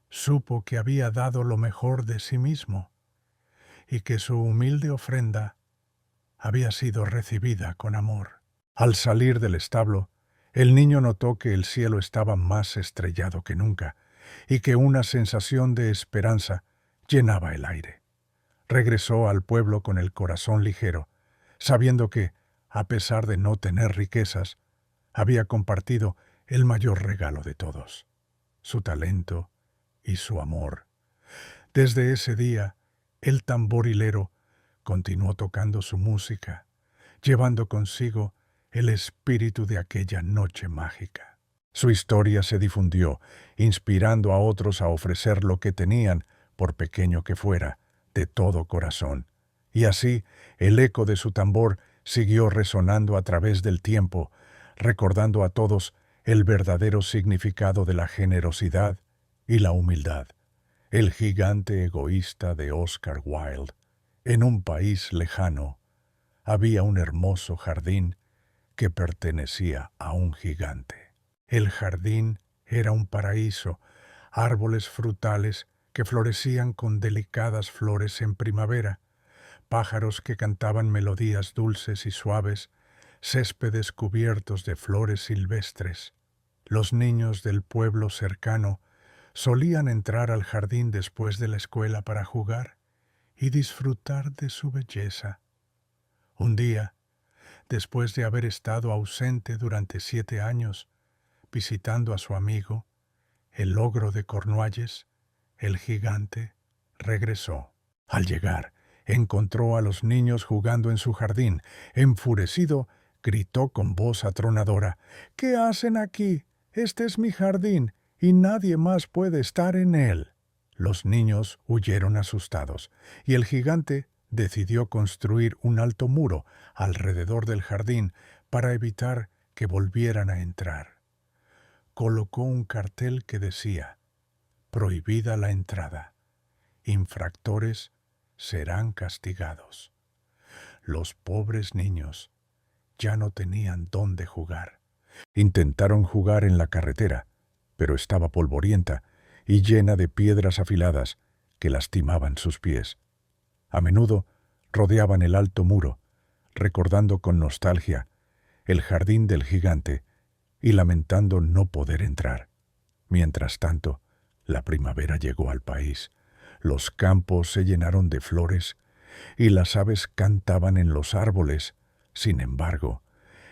supo que había dado lo mejor de sí mismo y que su humilde ofrenda había sido recibida con amor. Al salir del establo, el niño notó que el cielo estaba más estrellado que nunca y que una sensación de esperanza llenaba el aire. Regresó al pueblo con el corazón ligero, sabiendo que, a pesar de no tener riquezas, había compartido el mayor regalo de todos: su talento y su amor. Desde ese día, el tamborilero continuó tocando su música, llevando consigo el espíritu de aquella noche mágica. Su historia se difundió, inspirando a otros a ofrecer lo que tenían, por pequeño que fuera, de todo corazón. Y así, el eco de su tambor siguió resonando a través del tiempo, recordando a todos el verdadero significado de la generosidad y la humildad. El gigante egoísta de Oscar Wilde. En un país lejano había un hermoso jardín que pertenecía a un gigante. El jardín era un paraíso, árboles frutales que florecían con delicadas flores en primavera, pájaros que cantaban melodías dulces y suaves, céspedes cubiertos de flores silvestres. Los niños del pueblo cercano solían entrar al jardín después de la escuela para jugar y disfrutar de su belleza. Un día, después de haber estado ausente durante 7 años, visitando a su amigo, el ogro de Cornualles, el gigante regresó. Al llegar, encontró a los niños jugando en su jardín. Enfurecido, gritó con voz atronadora: «¿Qué hacen aquí? Este es mi jardín y nadie más puede estar en él». Los niños huyeron asustados y el gigante decidió construir un alto muro alrededor del jardín para evitar que volvieran a entrar. Colocó un cartel que decía: «Prohibida la entrada. Infractores serán castigados». Los pobres niños ya no tenían dónde jugar. Intentaron jugar en la carretera, pero estaba polvorienta y llena de piedras afiladas que lastimaban sus pies. A menudo rodeaban el alto muro, recordando con nostalgia el jardín del gigante y lamentando no poder entrar. Mientras tanto, la primavera llegó al país. Los campos se llenaron de flores y las aves cantaban en los árboles. Sin embargo,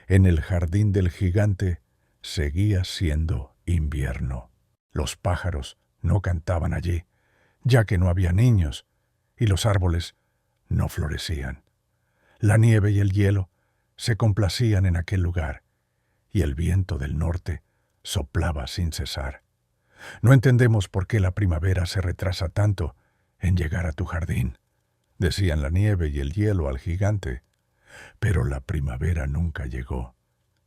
en el jardín del gigante seguía siendo invierno. Los pájaros no cantaban allí, ya que no había niños, y los árboles no florecían. La nieve y el hielo se complacían en aquel lugar, y el viento del norte soplaba sin cesar. «No entendemos por qué la primavera se retrasa tanto en llegar a tu jardín», decían la nieve y el hielo al gigante. Pero la primavera nunca llegó,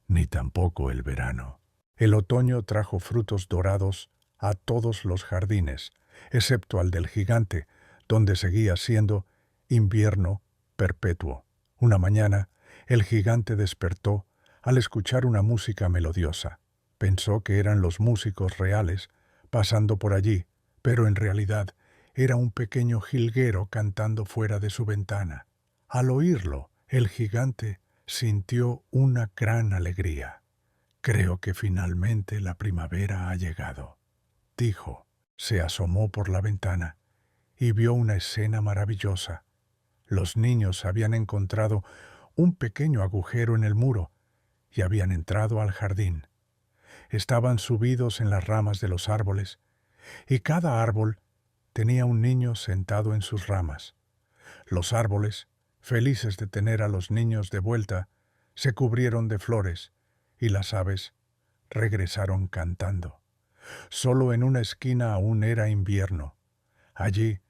ni tampoco el verano. El otoño trajo frutos dorados a todos los jardines, excepto al del gigante, donde seguía siendo invierno perpetuo. Una mañana, el gigante despertó al escuchar una música melodiosa. Pensó que eran los músicos reales pasando por allí, pero en realidad era un pequeño jilguero cantando fuera de su ventana. Al oírlo, el gigante sintió una gran alegría. «Creo que finalmente la primavera ha llegado», dijo. Se asomó por la ventana y vio una escena maravillosa. Los niños habían encontrado un pequeño agujero en el muro y habían entrado al jardín. Estaban subidos en las ramas de los árboles, y cada árbol tenía un niño sentado en sus ramas. Los árboles, felices de tener a los niños de vuelta, se cubrieron de flores, y las aves regresaron cantando. Solo en una esquina aún era invierno. Allí,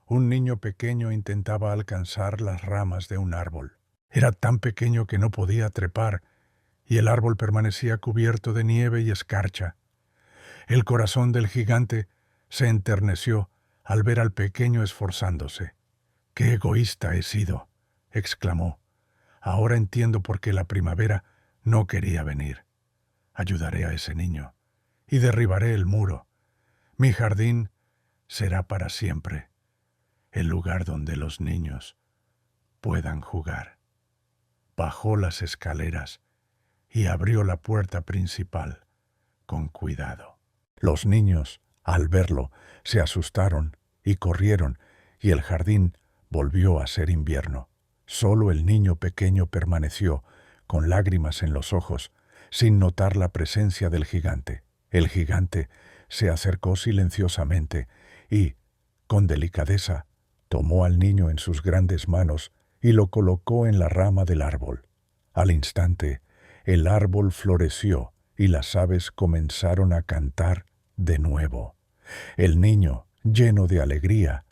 un niño pequeño intentaba alcanzar las ramas de un árbol. Era tan pequeño que no podía trepar, y el árbol permanecía cubierto de nieve y escarcha. El corazón del gigante se enterneció al ver al pequeño esforzándose. «¡Qué egoísta he sido!», exclamó. «Ahora entiendo por qué la primavera no quería venir. Ayudaré a ese niño y derribaré el muro. Mi jardín será para siempre el lugar donde los niños puedan jugar». Bajó las escaleras y abrió la puerta principal con cuidado. Los niños, al verlo, se asustaron y corrieron, y el jardín volvió a ser invierno. Solo el niño pequeño permaneció, con lágrimas en los ojos, sin notar la presencia del gigante. El gigante se acercó silenciosamente y, con delicadeza, tomó al niño en sus grandes manos y lo colocó en la rama del árbol. Al instante, el árbol floreció y las aves comenzaron a cantar de nuevo. El niño, lleno de alegría,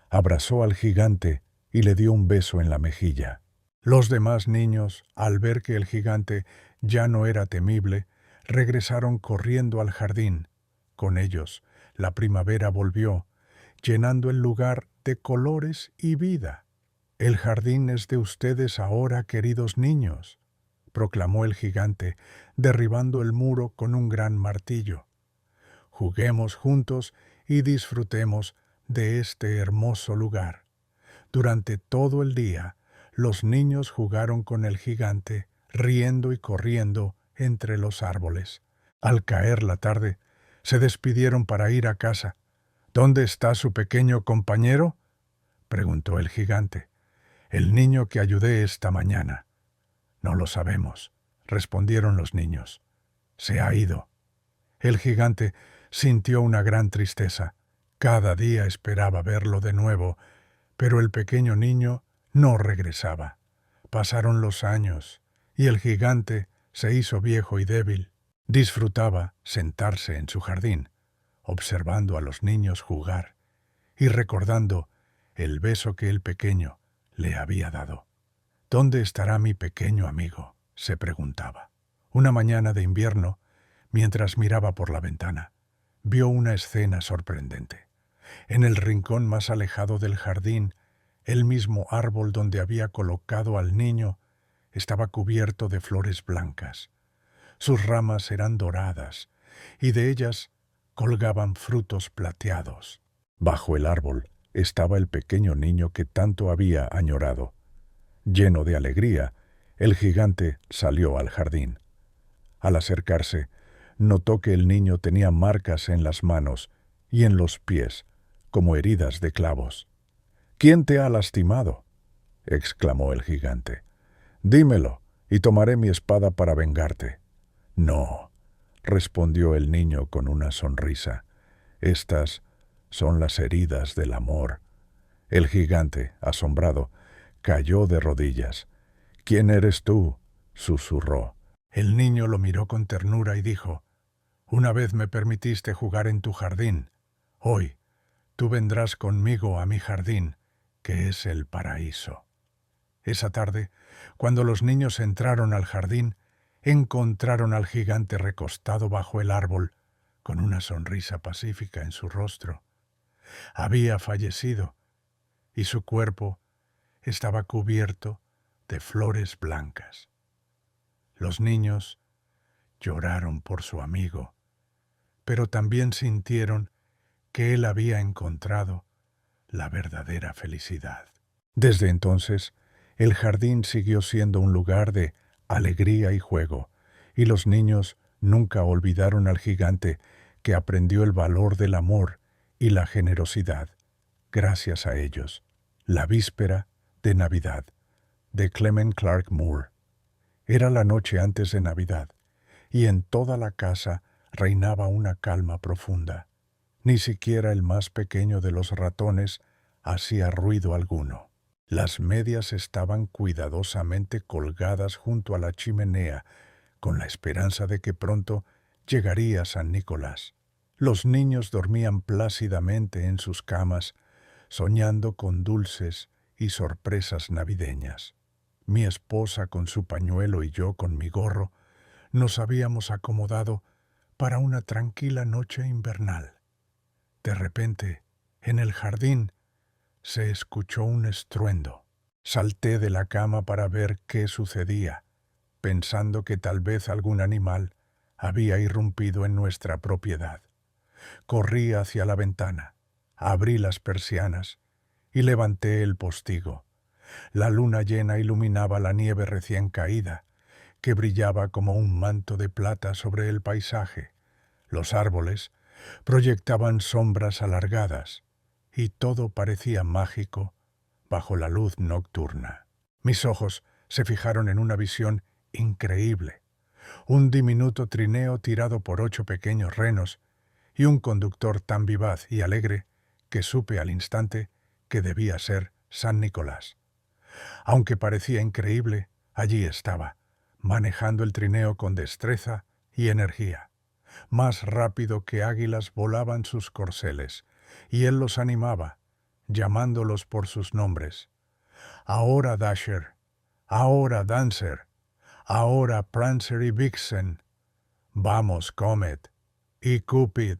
abrazó al gigante y le dio un beso en la mejilla. Los demás niños, al ver que el gigante ya no era temible, regresaron corriendo al jardín. Con ellos, la primavera volvió, llenando el lugar de colores y vida. «El jardín es de ustedes ahora, queridos niños», proclamó el gigante, derribando el muro con un gran martillo. «Juguemos juntos y disfrutemos de este hermoso lugar». Durante todo el día, los niños jugaron con el gigante, riendo y corriendo entre los árboles. Al caer la tarde, se despidieron para ir a casa. «¿Dónde está su pequeño compañero?», preguntó el gigante. «El niño que ayudé esta mañana». «No lo sabemos», respondieron los niños. «Se ha ido». El gigante sintió una gran tristeza. Cada día esperaba verlo de nuevo, pero el pequeño niño no regresaba. Pasaron los años, y el gigante se hizo viejo y débil. Disfrutaba sentarse en su jardín, observando a los niños jugar y recordando el beso que el pequeño le había dado. «¿Dónde estará mi pequeño amigo?», se preguntaba. Una mañana de invierno, mientras miraba por la ventana, vio una escena sorprendente. En el rincón más alejado del jardín, el mismo árbol donde había colocado al niño estaba cubierto de flores blancas. Sus ramas eran doradas y de ellas colgaban frutos plateados. Bajo el árbol estaba el pequeño niño que tanto había añorado. Lleno de alegría, el gigante salió al jardín. Al acercarse, notó que el niño tenía marcas en las manos y en los pies, como heridas de clavos. «¿Quién te ha lastimado?», exclamó el gigante. «Dímelo, y tomaré mi espada para vengarte». «No», respondió el niño con una sonrisa. «Estas son las heridas del amor». El gigante, asombrado, cayó de rodillas. «¿Quién eres tú?», susurró. El niño lo miró con ternura y dijo: «Una vez me permitiste jugar en tu jardín. Hoy tú vendrás conmigo a mi jardín, que es el paraíso». Esa tarde, cuando los niños entraron al jardín, encontraron al gigante recostado bajo el árbol, con una sonrisa pacífica en su rostro. Había fallecido, y su cuerpo estaba cubierto de flores blancas. Los niños lloraron por su amigo, pero también sintieron que él había encontrado la verdadera felicidad. Desde entonces, el jardín siguió siendo un lugar de alegría y juego, y los niños nunca olvidaron al gigante que aprendió el valor del amor y la generosidad. Gracias a ellos, la víspera de Navidad de Clement Clarke Moore. Era la noche antes de Navidad, y en toda la casa reinaba una calma profunda. Ni siquiera el más pequeño de los ratones hacía ruido alguno. Las medias estaban cuidadosamente colgadas junto a la chimenea, con la esperanza de que pronto llegaría San Nicolás. Los niños dormían plácidamente en sus camas, soñando con dulces y sorpresas navideñas. Mi esposa con su pañuelo y yo con mi gorro nos habíamos acomodado para una tranquila noche invernal. De repente, en el jardín, se escuchó un estruendo. Salté de la cama para ver qué sucedía, pensando que tal vez algún animal había irrumpido en nuestra propiedad. Corrí hacia la ventana, abrí las persianas y levanté el postigo. La luna llena iluminaba la nieve recién caída, que brillaba como un manto de plata sobre el paisaje. Los árboles proyectaban sombras alargadas, y todo parecía mágico bajo la luz nocturna. Mis ojos se fijaron en una visión increíble. Un diminuto trineo tirado por 8 pequeños renos y un conductor tan vivaz y alegre que supe al instante que debía ser San Nicolás. Aunque parecía increíble, allí estaba, manejando el trineo con destreza y energía. Más rápido que águilas volaban sus corceles, y él los animaba, llamándolos por sus nombres. Ahora Dasher, ahora Dancer, ahora Prancer y Vixen. Vamos, Comet y Cupid.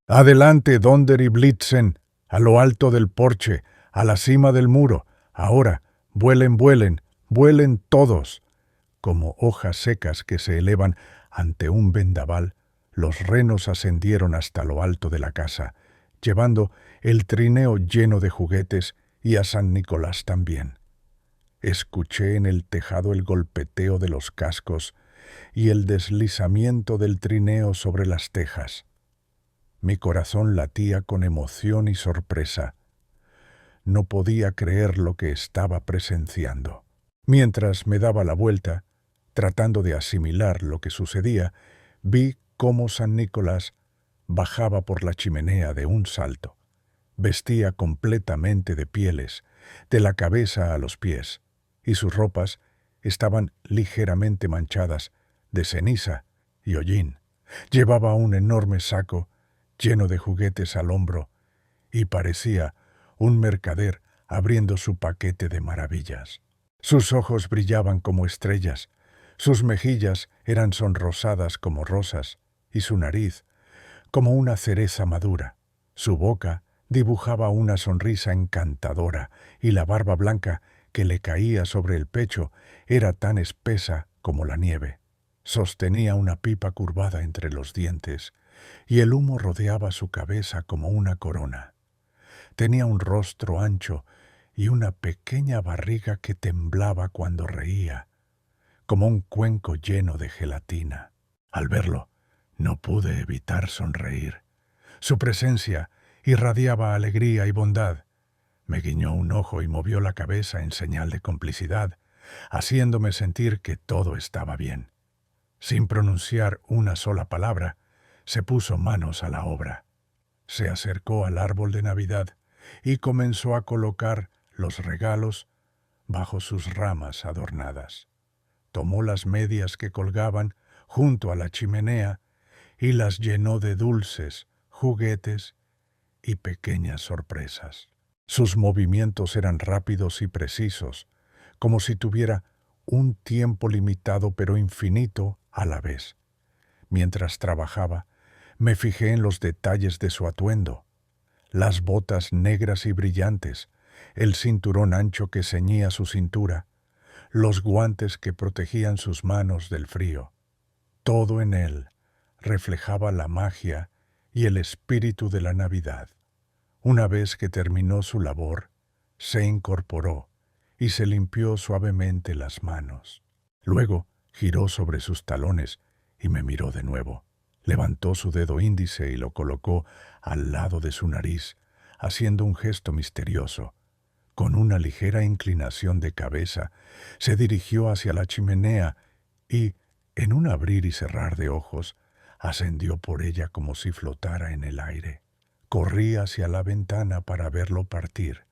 Adelante, Donder y Blitzen, a lo alto del porche, a la cima del muro. Ahora, vuelen, vuelen, vuelen todos. Como hojas secas que se elevan ante un vendaval, los renos ascendieron hasta lo alto de la casa, llevando el trineo lleno de juguetes y a San Nicolás también. Escuché en el tejado el golpeteo de los cascos y el deslizamiento del trineo sobre las tejas. Mi corazón latía con emoción y sorpresa. No podía creer lo que estaba presenciando. Mientras me daba la vuelta, tratando de asimilar lo que sucedía, vi cómo San Nicolás bajaba por la chimenea de un salto. Vestía completamente de pieles, de la cabeza a los pies, y sus ropas estaban ligeramente manchadas de ceniza y hollín. Llevaba un enorme saco lleno de juguetes al hombro y parecía un mercader abriendo su paquete de maravillas. Sus ojos brillaban como estrellas, sus mejillas eran sonrosadas como rosas y su nariz como una cereza madura. Su boca dibujaba una sonrisa encantadora y la barba blanca que le caía sobre el pecho era tan espesa como la nieve. Sostenía una pipa curvada entre los dientes y el humo rodeaba su cabeza como una corona. Tenía un rostro ancho y una pequeña barriga que temblaba cuando reía, como un cuenco lleno de gelatina. Al verlo, no pude evitar sonreír. Su presencia irradiaba alegría y bondad. Me guiñó un ojo y movió la cabeza en señal de complicidad, haciéndome sentir que todo estaba bien. Sin pronunciar una sola palabra, se puso manos a la obra. Se acercó al árbol de Navidad y comenzó a colocar los regalos bajo sus ramas adornadas. Tomó las medias que colgaban junto a la chimenea y las llenó de dulces, juguetes y pequeñas sorpresas. Sus movimientos eran rápidos y precisos, como si tuviera un tiempo limitado pero infinito a la vez. Mientras trabajaba, me fijé en los detalles de su atuendo, las botas negras y brillantes, el cinturón ancho que ceñía su cintura, los guantes que protegían sus manos del frío. Todo en él reflejaba la magia y el espíritu de la Navidad. Una vez que terminó su labor, se incorporó y se limpió suavemente las manos. Luego giró sobre sus talones y me miró de nuevo. Levantó su dedo índice y lo colocó al lado de su nariz, haciendo un gesto misterioso, Con una ligera inclinación de cabeza, se dirigió hacia la chimenea y, en un abrir y cerrar de ojos, ascendió por ella como si flotara en el aire. Corrí hacia la ventana para verlo partir.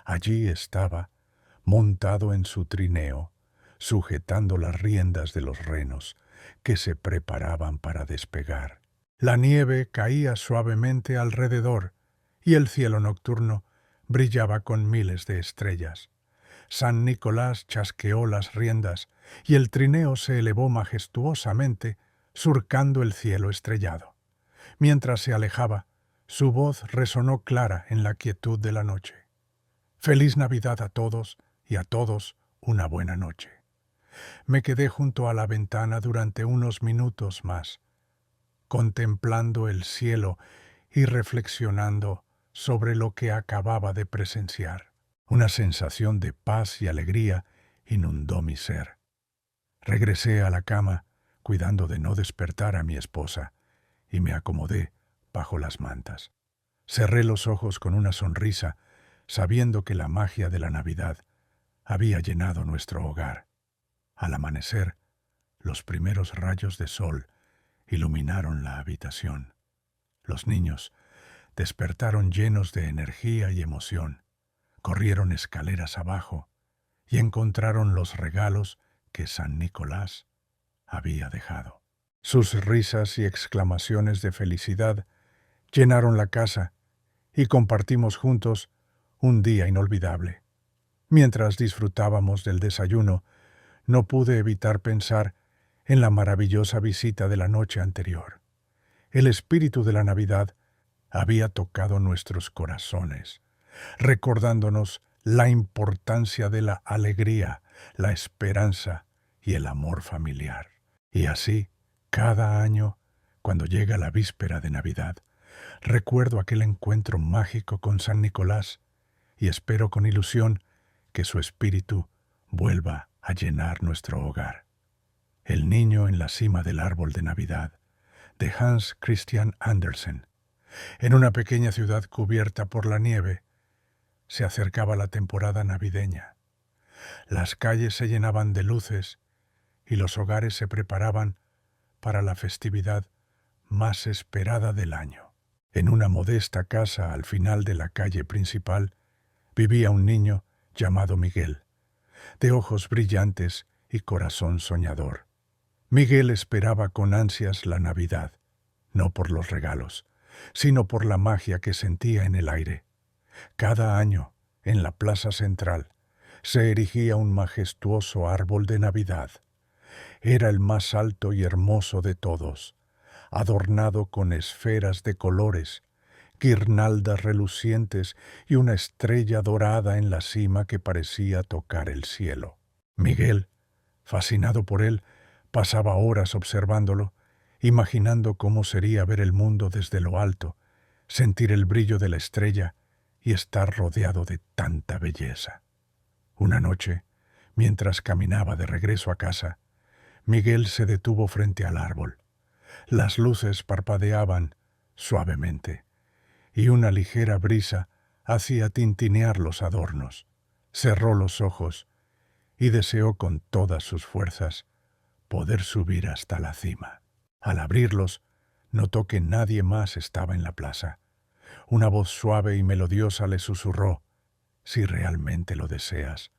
Allí estaba, montado en su trineo, sujetando las riendas de los renos, que se preparaban para despegar. La nieve caía suavemente alrededor, y el cielo nocturno brillaba con miles de estrellas. San Nicolás chasqueó las riendas, y el trineo se elevó majestuosamente, surcando el cielo estrellado. Mientras se alejaba, su voz resonó clara en la quietud de la noche. Feliz Navidad a todos y a todos una buena noche. Me quedé junto a la ventana durante unos minutos más, contemplando el cielo y reflexionando sobre lo que acababa de presenciar. Una sensación de paz y alegría inundó mi ser. Regresé a la cama, cuidando de no despertar a mi esposa, y me acomodé bajo las mantas. Cerré los ojos con una sonrisa, sabiendo que la magia de la Navidad había llenado nuestro hogar. Al amanecer, los primeros rayos de sol iluminaron la habitación. Los niños despertaron llenos de energía y emoción. Corrieron escaleras abajo y encontraron los regalos que San Nicolás había dejado. Sus risas y exclamaciones de felicidad llenaron la casa y compartimos juntos un día inolvidable. Mientras disfrutábamos del desayuno, no pude evitar pensar en la maravillosa visita de la noche anterior. El espíritu de la Navidad había tocado nuestros corazones, recordándonos la importancia de la alegría, la esperanza y el amor familiar. Y así, cada año, cuando llega la víspera de Navidad, recuerdo aquel encuentro mágico con San Nicolás y espero con ilusión que su espíritu vuelva a llenar nuestro hogar. El niño en la cima del árbol de Navidad, de Hans Christian Andersen. En una pequeña ciudad cubierta por la nieve, se acercaba la temporada navideña. Las calles se llenaban de luces y los hogares se preparaban para la festividad más esperada del año. En una modesta casa al final de la calle principal vivía un niño llamado Miguel, de ojos brillantes y corazón soñador. Miguel esperaba con ansias la Navidad, no por los regalos, sino por la magia que sentía en el aire. Cada año, en la plaza central, se erigía un majestuoso árbol de Navidad. Era el más alto y hermoso de todos, adornado con esferas de colores, guirnaldas relucientes y una estrella dorada en la cima que parecía tocar el cielo. Miguel, fascinado por él, pasaba horas observándolo, imaginando cómo sería ver el mundo desde lo alto, sentir el brillo de la estrella y estar rodeado de tanta belleza. Una noche, mientras caminaba de regreso a casa, Miguel se detuvo frente al árbol. Las luces parpadeaban suavemente, y una ligera brisa hacía tintinear los adornos. Cerró los ojos y deseó con todas sus fuerzas poder subir hasta la cima. Al abrirlos, notó que nadie más estaba en la plaza. Una voz suave y melodiosa le susurró: «Si realmente lo deseas,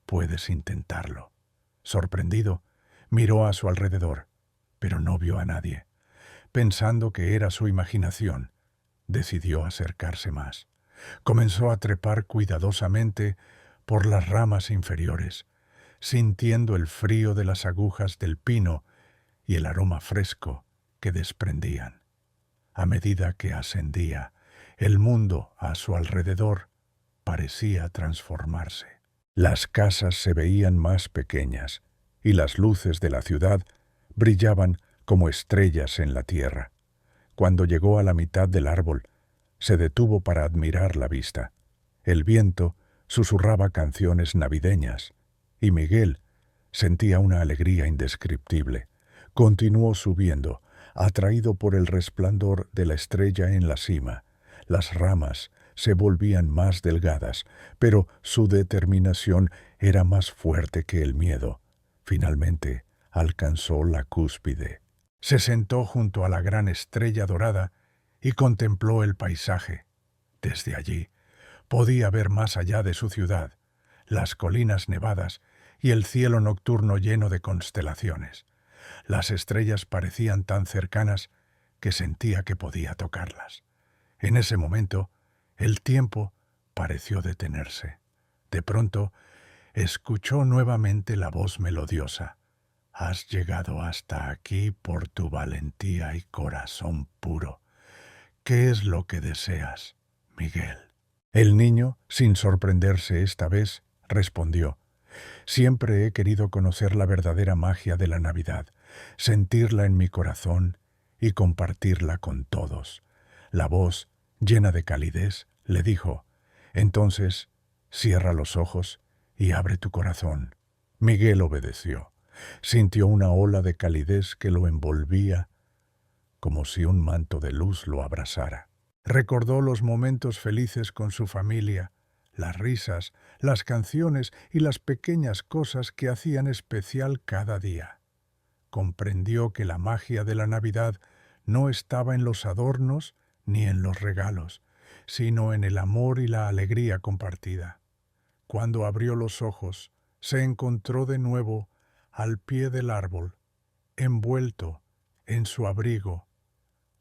puedes intentarlo». Sorprendido, miró a su alrededor, pero no vio a nadie. Pensando que era su imaginación, decidió acercarse más. Comenzó a trepar cuidadosamente por las ramas inferiores, sintiendo el frío de las agujas del pino y el aroma fresco que desprendían. A medida que ascendía, el mundo a su alrededor parecía transformarse. Las casas se veían más pequeñas y las luces de la ciudad brillaban como estrellas en la tierra. Cuando llegó a la mitad del árbol, se detuvo para admirar la vista. El viento susurraba canciones navideñas y Miguel sentía una alegría indescriptible. Continuó subiendo, atraído por el resplandor de la estrella en la cima. Las ramas se volvían más delgadas, pero su determinación era más fuerte que el miedo. Finalmente alcanzó la cúspide. Se sentó junto a la gran estrella dorada y contempló el paisaje. Desde allí podía ver más allá de su ciudad, las colinas nevadas y el cielo nocturno lleno de constelaciones. Las estrellas parecían tan cercanas que sentía que podía tocarlas. En ese momento, el tiempo pareció detenerse. De pronto, escuchó nuevamente la voz melodiosa. Has llegado hasta aquí por tu valentía y corazón puro. ¿Qué es lo que deseas, Miguel? El niño, sin sorprenderse esta vez, respondió: Siempre he querido conocer la verdadera magia de la Navidad, sentirla en mi corazón y compartirla con todos. La voz, llena de calidez, le dijo: Entonces, cierra los ojos y abre tu corazón. Miguel obedeció. Sintió una ola de calidez que lo envolvía como si un manto de luz lo abrazara. Recordó los momentos felices con su familia, las risas, las canciones y las pequeñas cosas que hacían especial cada día. Comprendió que la magia de la Navidad no estaba en los adornos ni en los regalos, sino en el amor y la alegría compartida. Cuando abrió los ojos, se encontró de nuevo al pie del árbol, envuelto en su abrigo.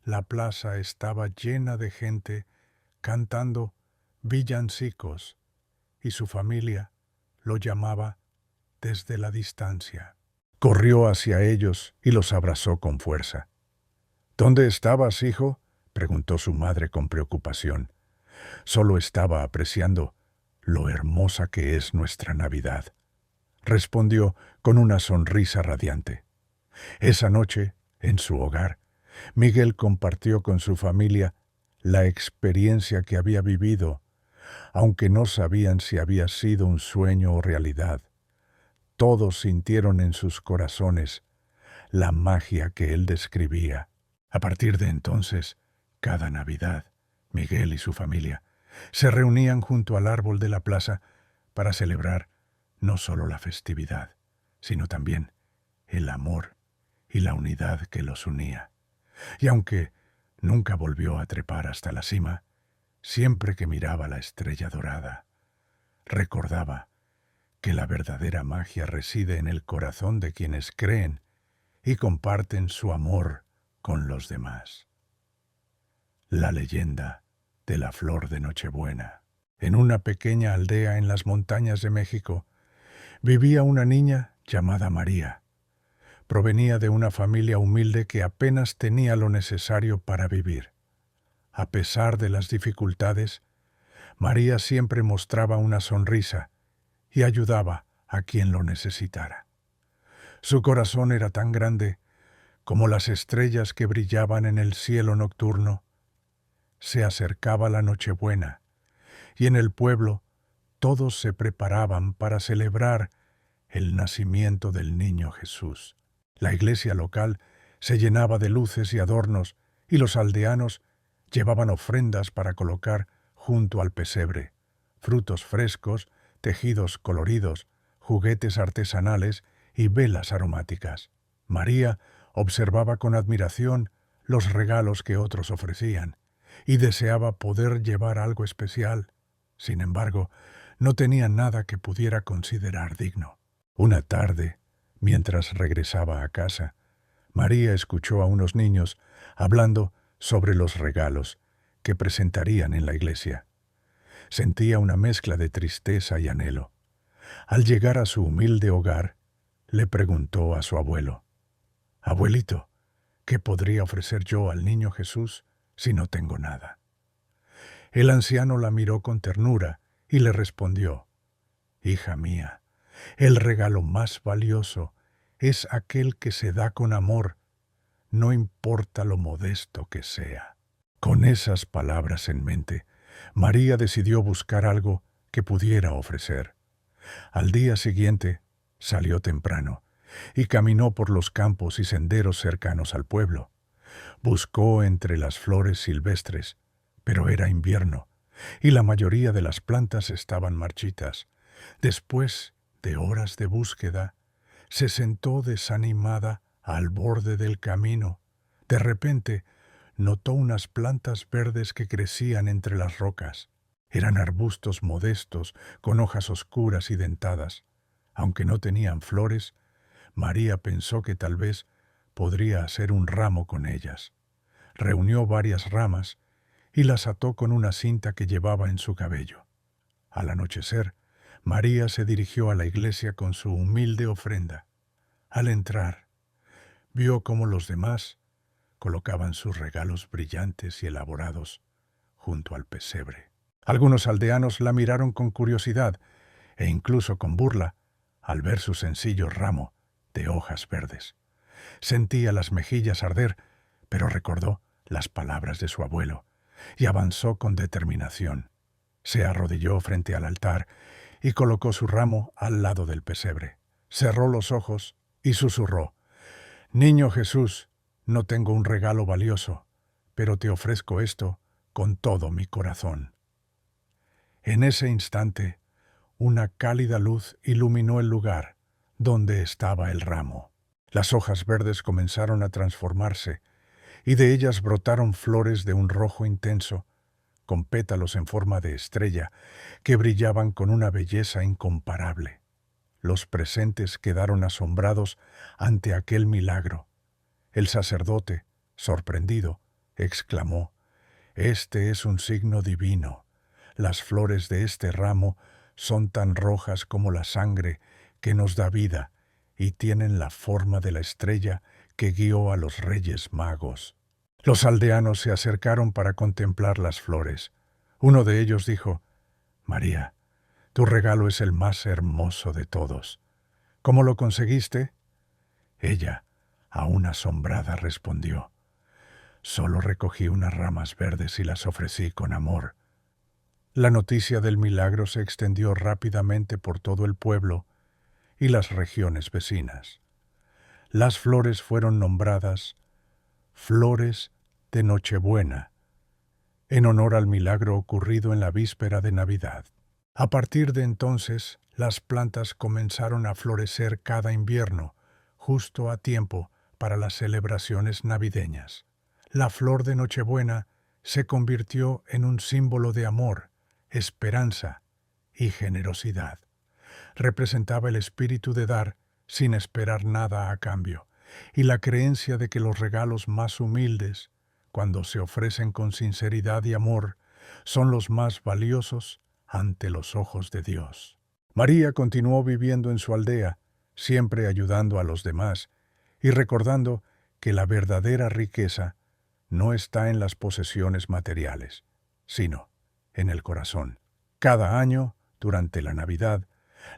La plaza estaba llena de gente cantando villancicos y su familia lo llamaba desde la distancia. Corrió hacia ellos y los abrazó con fuerza. ¿Dónde estabas, hijo?, preguntó su madre con preocupación. Solo estaba apreciando lo hermosa que es nuestra Navidad, respondió con una sonrisa radiante. Esa noche, en su hogar, Miguel compartió con su familia la experiencia que había vivido, aunque no sabían si había sido un sueño o realidad. Todos sintieron en sus corazones la magia que él describía. A partir de entonces, cada Navidad, Miguel y su familia se reunían junto al árbol de la plaza para celebrar no solo la festividad, sino también el amor y la unidad que los unía. Y aunque nunca volvió a trepar hasta la cima, siempre que miraba la estrella dorada, recordaba que la verdadera magia reside en el corazón de quienes creen y comparten su amor con los demás. La leyenda de la flor de Nochebuena. En una pequeña aldea en las montañas de México, vivía una niña llamada María. Provenía de una familia humilde que apenas tenía lo necesario para vivir. A pesar de las dificultades, María siempre mostraba una sonrisa y ayudaba a quien lo necesitara. Su corazón era tan grande como las estrellas que brillaban en el cielo nocturno. Se acercaba la Nochebuena, y en el pueblo todos se preparaban para celebrar el nacimiento del niño Jesús. La iglesia local se llenaba de luces y adornos, y los aldeanos llevaban ofrendas para colocar junto al pesebre, frutos frescos, tejidos coloridos, juguetes artesanales y velas aromáticas. María observaba con admiración los regalos que otros ofrecían y deseaba poder llevar algo especial. Sin embargo, no tenía nada que pudiera considerar digno. Una tarde, mientras regresaba a casa, María escuchó a unos niños hablando sobre los regalos que presentarían en la iglesia. Sentía una mezcla de tristeza y anhelo. Al llegar a su humilde hogar, le preguntó a su abuelo: «Abuelito, ¿qué podría ofrecer yo al niño Jesús si no tengo nada?». El anciano la miró con ternura y le respondió: «Hija mía, el regalo más valioso es aquel que se da con amor, no importa lo modesto que sea». Con esas palabras en mente, María decidió buscar algo que pudiera ofrecer. Al día siguiente, salió temprano y caminó por los campos y senderos cercanos al pueblo. Buscó entre las flores silvestres, pero era invierno, y la mayoría de las plantas estaban marchitas. Después de horas de búsqueda, se sentó desanimada al borde del camino. De repente, notó unas plantas verdes que crecían entre las rocas. Eran arbustos modestos, con hojas oscuras y dentadas. Aunque no tenían flores, María pensó que tal vez podría hacer un ramo con ellas. Reunió varias ramas y las ató con una cinta que llevaba en su cabello. Al anochecer, María se dirigió a la iglesia con su humilde ofrenda. Al entrar, vio cómo los demás colocaban sus regalos brillantes y elaborados junto al pesebre. Algunos aldeanos la miraron con curiosidad e incluso con burla al ver su sencillo ramo de hojas verdes. Sentía las mejillas arder, pero recordó las palabras de su abuelo y avanzó con determinación. Se arrodilló frente al altar y colocó su ramo al lado del pesebre. Cerró los ojos y susurró: «Niño Jesús, no tengo un regalo valioso, pero te ofrezco esto con todo mi corazón». En ese instante, una cálida luz iluminó el lugar donde estaba el ramo. Las hojas verdes comenzaron a transformarse y de ellas brotaron flores de un rojo intenso, con pétalos en forma de estrella que brillaban con una belleza incomparable. Los presentes quedaron asombrados ante aquel milagro. El sacerdote, sorprendido, exclamó: «Este es un signo divino. Las flores de este ramo son tan rojas como la sangre que nos da vida y tienen la forma de la estrella que guió a los Reyes Magos». Los aldeanos se acercaron para contemplar las flores. Uno de ellos dijo: «María, tu regalo es el más hermoso de todos. ¿Cómo lo conseguiste?». Ella, aún asombrada, respondió: «Solo recogí unas ramas verdes y las ofrecí con amor». La noticia del milagro se extendió rápidamente por todo el pueblo y las regiones vecinas. Las flores fueron nombradas Flores de Nochebuena, en honor al milagro ocurrido en la víspera de Navidad. A partir de entonces, las plantas comenzaron a florecer cada invierno, justo a tiempo para las celebraciones navideñas. La flor de Nochebuena se convirtió en un símbolo de amor, esperanza y generosidad. Representaba el espíritu de dar sin esperar nada a cambio, y la creencia de que los regalos más humildes, cuando se ofrecen con sinceridad y amor, son los más valiosos ante los ojos de Dios. María continuó viviendo en su aldea, siempre ayudando a los demás y recordando que la verdadera riqueza no está en las posesiones materiales, sino en el corazón. Cada año, durante la Navidad,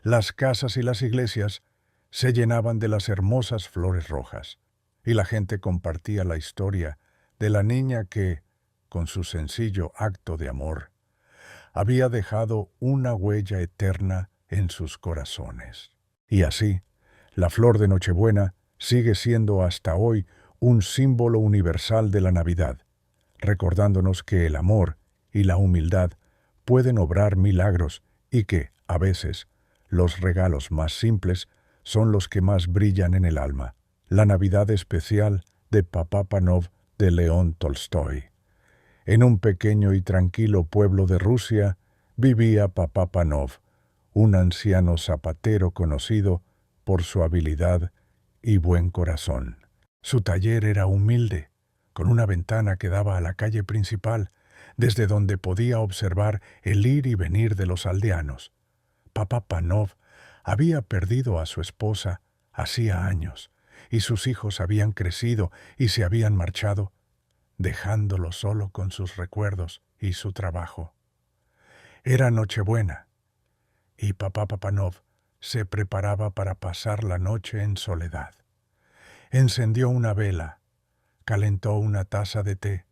las casas y las iglesias se llenaban de las hermosas flores rojas, y la gente compartía la historia de la niña que, con su sencillo acto de amor, había dejado una huella eterna en sus corazones. Y así, la flor de Nochebuena sigue siendo hasta hoy un símbolo universal de la Navidad, recordándonos que el amor y la humildad pueden obrar milagros y que, a veces, los regalos más simples son los que más brillan en el alma. La Navidad especial de Papá Panov de León Tolstoy. En un pequeño y tranquilo pueblo de Rusia vivía Papá Panov, un anciano zapatero conocido por su habilidad y buen corazón. Su taller era humilde, con una ventana que daba a la calle principal, desde donde podía observar el ir y venir de los aldeanos. Papá Panov había perdido a su esposa hacía años, y sus hijos habían crecido y se habían marchado, dejándolo solo con sus recuerdos y su trabajo. Era Nochebuena, y Papá Panov se preparaba para pasar la noche en soledad. Encendió una vela, calentó una taza de té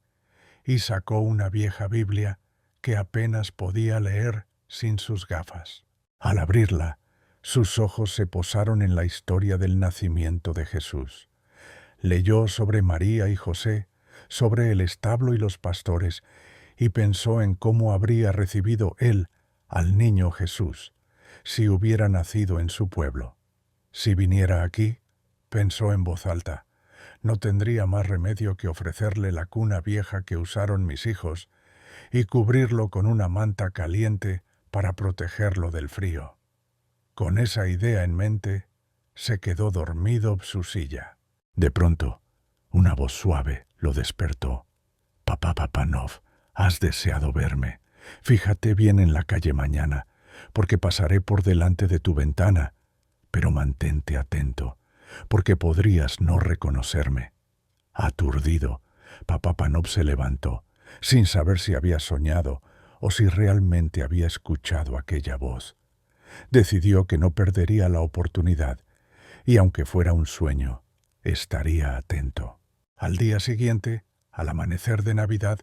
y sacó una vieja Biblia que apenas podía leer sin sus gafas. Al abrirla, sus ojos se posaron en la historia del nacimiento de Jesús. Leyó sobre María y José, sobre el establo y los pastores, y pensó en cómo habría recibido él al niño Jesús si hubiera nacido en su pueblo. Si viniera aquí, pensó en voz alta, no tendría más remedio que ofrecerle la cuna vieja que usaron mis hijos y cubrirlo con una manta caliente para protegerlo del frío. Con esa idea en mente, se quedó dormido en su silla. De pronto, una voz suave lo despertó. Papá Papanov, has deseado verme. Fíjate bien en la calle mañana, porque pasaré por delante de tu ventana, pero mantente atento, porque podrías no reconocerme. Aturdido, Papá Panov se levantó, sin saber si había soñado o si realmente había escuchado aquella voz. Decidió que no perdería la oportunidad, y aunque fuera un sueño, estaría atento. Al día siguiente, al amanecer de Navidad,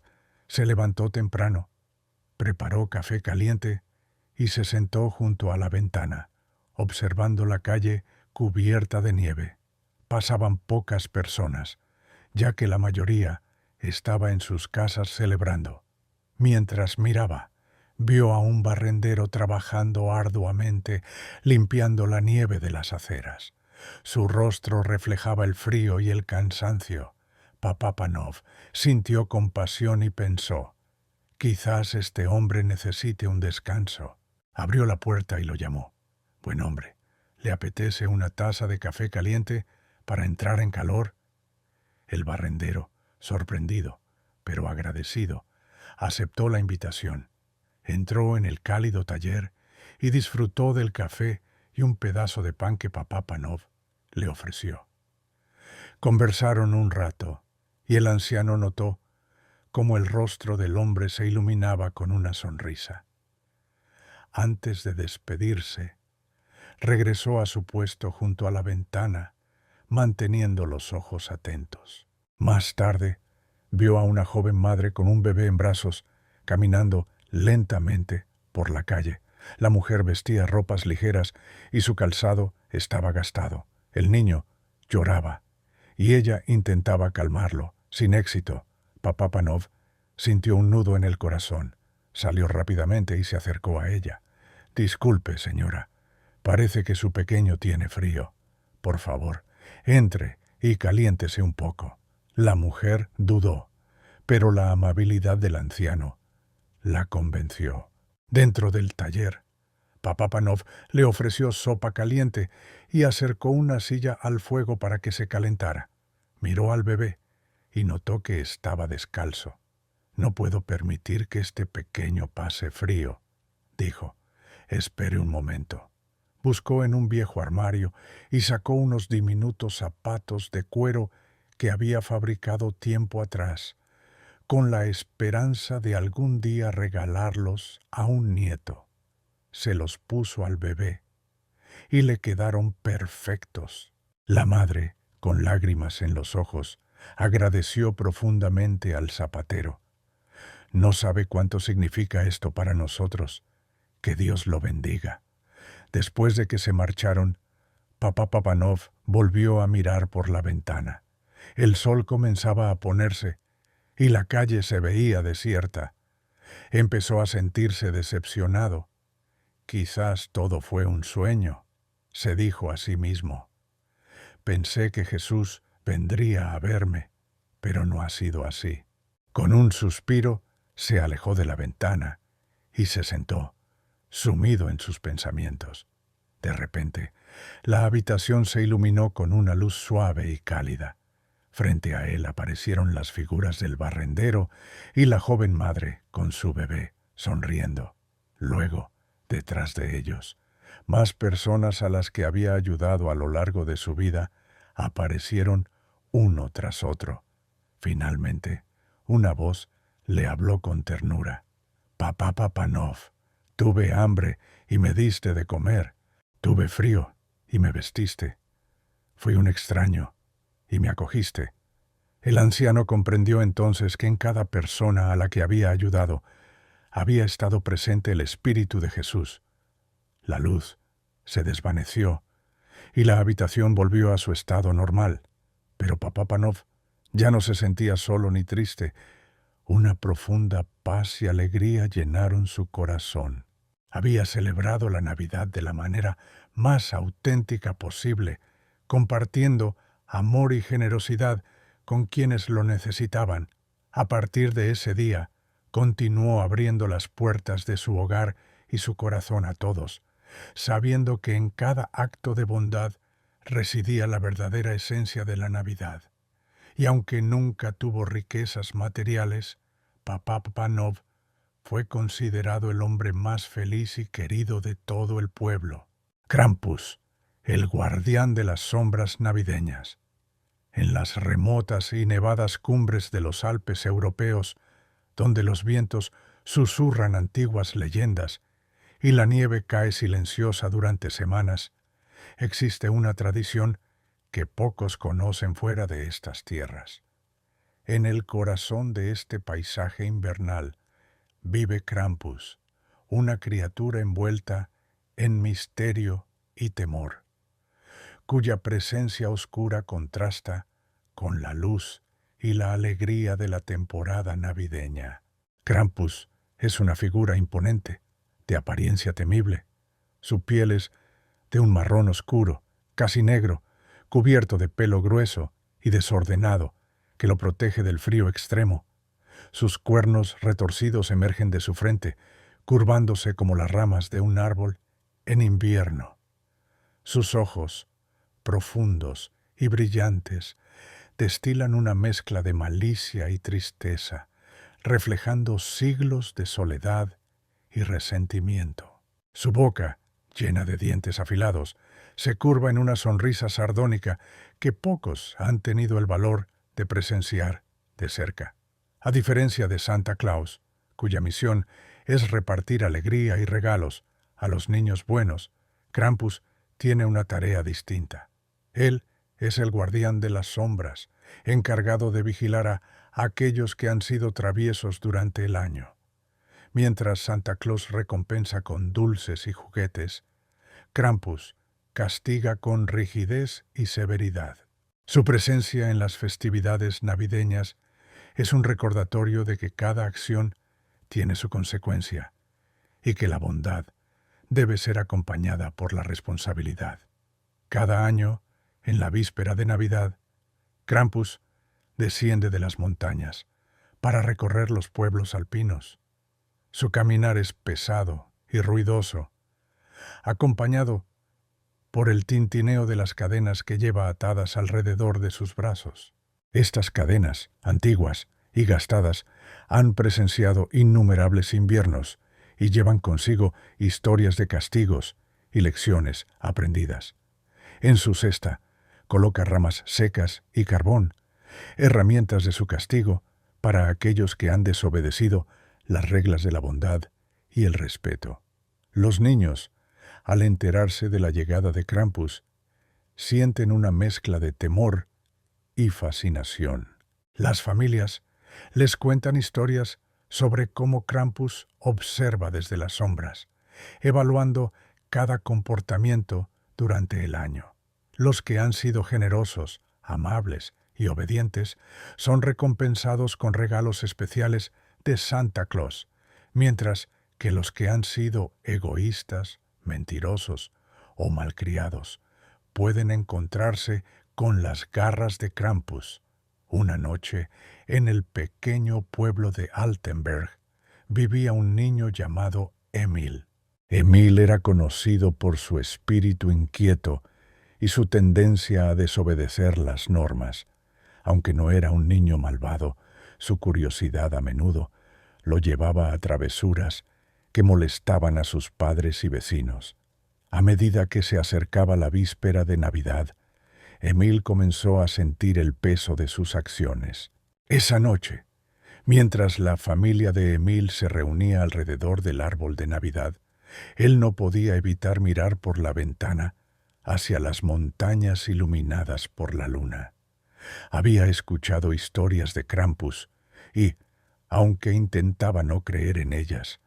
se levantó temprano, preparó café caliente y se sentó junto a la ventana, observando la calle cubierta de nieve. Pasaban pocas personas, ya que la mayoría estaba en sus casas celebrando. Mientras miraba, vio a un barrendero trabajando arduamente, limpiando la nieve de las aceras. Su rostro reflejaba el frío y el cansancio. Papá Panov sintió compasión y pensó, quizás este hombre necesite un descanso. Abrió la puerta y lo llamó. Buen hombre, ¿le apetece una taza de café caliente para entrar en calor? El barrendero, sorprendido, pero agradecido, aceptó la invitación. Entró en el cálido taller y disfrutó del café y un pedazo de pan que Papá Panov le ofreció. Conversaron un rato y el anciano notó cómo el rostro del hombre se iluminaba con una sonrisa. Antes de despedirse, regresó a su puesto junto a la ventana, manteniendo los ojos atentos. Más tarde, vio a una joven madre con un bebé en brazos, caminando lentamente por la calle. La mujer vestía ropas ligeras y su calzado estaba gastado. El niño lloraba y ella intentaba calmarlo, sin éxito. Papá Panov sintió un nudo en el corazón. Salió rápidamente y se acercó a ella. Disculpe, señora, parece que su pequeño tiene frío. Por favor, entre y caliéntese un poco. La mujer dudó, pero la amabilidad del anciano la convenció. Dentro del taller, Papá Panov le ofreció sopa caliente y acercó una silla al fuego para que se calentara. Miró al bebé y notó que estaba descalzo. No puedo permitir que este pequeño pase frío, dijo. Espere un momento. Buscó en un viejo armario y sacó unos diminutos zapatos de cuero que había fabricado tiempo atrás, con la esperanza de algún día regalarlos a un nieto. Se los puso al bebé y le quedaron perfectos. La madre, con lágrimas en los ojos, agradeció profundamente al zapatero. No sabe cuánto significa esto para nosotros. Que Dios lo bendiga. Después de que se marcharon, Papá Papanov volvió a mirar por la ventana. El sol comenzaba a ponerse y la calle se veía desierta. Empezó a sentirse decepcionado. Quizás todo fue un sueño, se dijo a sí mismo. Pensé que Jesús vendría a verme, pero no ha sido así. Con un suspiro, se alejó de la ventana y se sentó, sumido en sus pensamientos. De repente, la habitación se iluminó con una luz suave y cálida. Frente a él aparecieron las figuras del barrendero y la joven madre con su bebé, sonriendo. Luego, detrás de ellos, más personas a las que había ayudado a lo largo de su vida aparecieron uno tras otro. Finalmente, una voz le habló con ternura. Papá Papanov, tuve hambre y me diste de comer. Tuve frío y me vestiste. Fui un extraño y me acogiste. El anciano comprendió entonces que en cada persona a la que había ayudado había estado presente el Espíritu de Jesús. La luz se desvaneció y la habitación volvió a su estado normal, pero Papá Panov ya no se sentía solo ni triste. Una profunda paz y alegría llenaron su corazón. Había celebrado la Navidad de la manera más auténtica posible, compartiendo amor y generosidad con quienes lo necesitaban. A partir de ese día, continuó abriendo las puertas de su hogar y su corazón a todos, sabiendo que en cada acto de bondad residía la verdadera esencia de la Navidad. Y aunque nunca tuvo riquezas materiales, Papá Panov fue considerado el hombre más feliz y querido de todo el pueblo. Krampus, el guardián de las sombras navideñas. En las remotas y nevadas cumbres de los Alpes europeos, donde los vientos susurran antiguas leyendas y la nieve cae silenciosa durante semanas, existe una tradición que pocos conocen fuera de estas tierras. En el corazón de este paisaje invernal vive Krampus, una criatura envuelta en misterio y temor, cuya presencia oscura contrasta con la luz y la alegría de la temporada navideña. Krampus es una figura imponente, de apariencia temible. Su piel es de un marrón oscuro, casi negro, cubierto de pelo grueso y desordenado que lo protege del frío extremo. Sus cuernos retorcidos emergen de su frente, curvándose como las ramas de un árbol en invierno. Sus ojos, profundos y brillantes, destilan una mezcla de malicia y tristeza, reflejando siglos de soledad y resentimiento. Su boca, llena de dientes afilados, se curva en una sonrisa sardónica que pocos han tenido el valor de presenciar de cerca. A diferencia de Santa Claus, cuya misión es repartir alegría y regalos a los niños buenos, Krampus tiene una tarea distinta. Él es el guardián de las sombras, encargado de vigilar a aquellos que han sido traviesos durante el año. Mientras Santa Claus recompensa con dulces y juguetes, Krampus castiga con rigidez y severidad. Su presencia en las festividades navideñas es un recordatorio de que cada acción tiene su consecuencia y que la bondad debe ser acompañada por la responsabilidad. Cada año, en la víspera de Navidad, Krampus desciende de las montañas para recorrer los pueblos alpinos. Su caminar es pesado y ruidoso, acompañado por el tintineo de las cadenas que lleva atadas alrededor de sus brazos. Estas cadenas, antiguas y gastadas, han presenciado innumerables inviernos y llevan consigo historias de castigos y lecciones aprendidas. En su cesta coloca ramas secas y carbón, herramientas de su castigo para aquellos que han desobedecido las reglas de la bondad y el respeto. Los niños, al enterarse de la llegada de Krampus, sienten una mezcla de temor y fascinación. Las familias les cuentan historias sobre cómo Krampus observa desde las sombras, evaluando cada comportamiento durante el año. Los que han sido generosos, amables y obedientes son recompensados con regalos especiales de Santa Claus, mientras que los que han sido egoístas, mentirosos o malcriados pueden encontrarse con las garras de Krampus. Una noche, en el pequeño pueblo de Altenberg, vivía un niño llamado Emil. Emil era conocido por su espíritu inquieto y su tendencia a desobedecer las normas. Aunque no era un niño malvado, su curiosidad a menudo lo llevaba a travesuras que molestaban a sus padres y vecinos. A medida que se acercaba la víspera de Navidad, Emil comenzó a sentir el peso de sus acciones. Esa noche, mientras la familia de Emil se reunía alrededor del árbol de Navidad, él no podía evitar mirar por la ventana hacia las montañas iluminadas por la luna. Había escuchado historias de Krampus y, aunque intentaba no creer en ellas,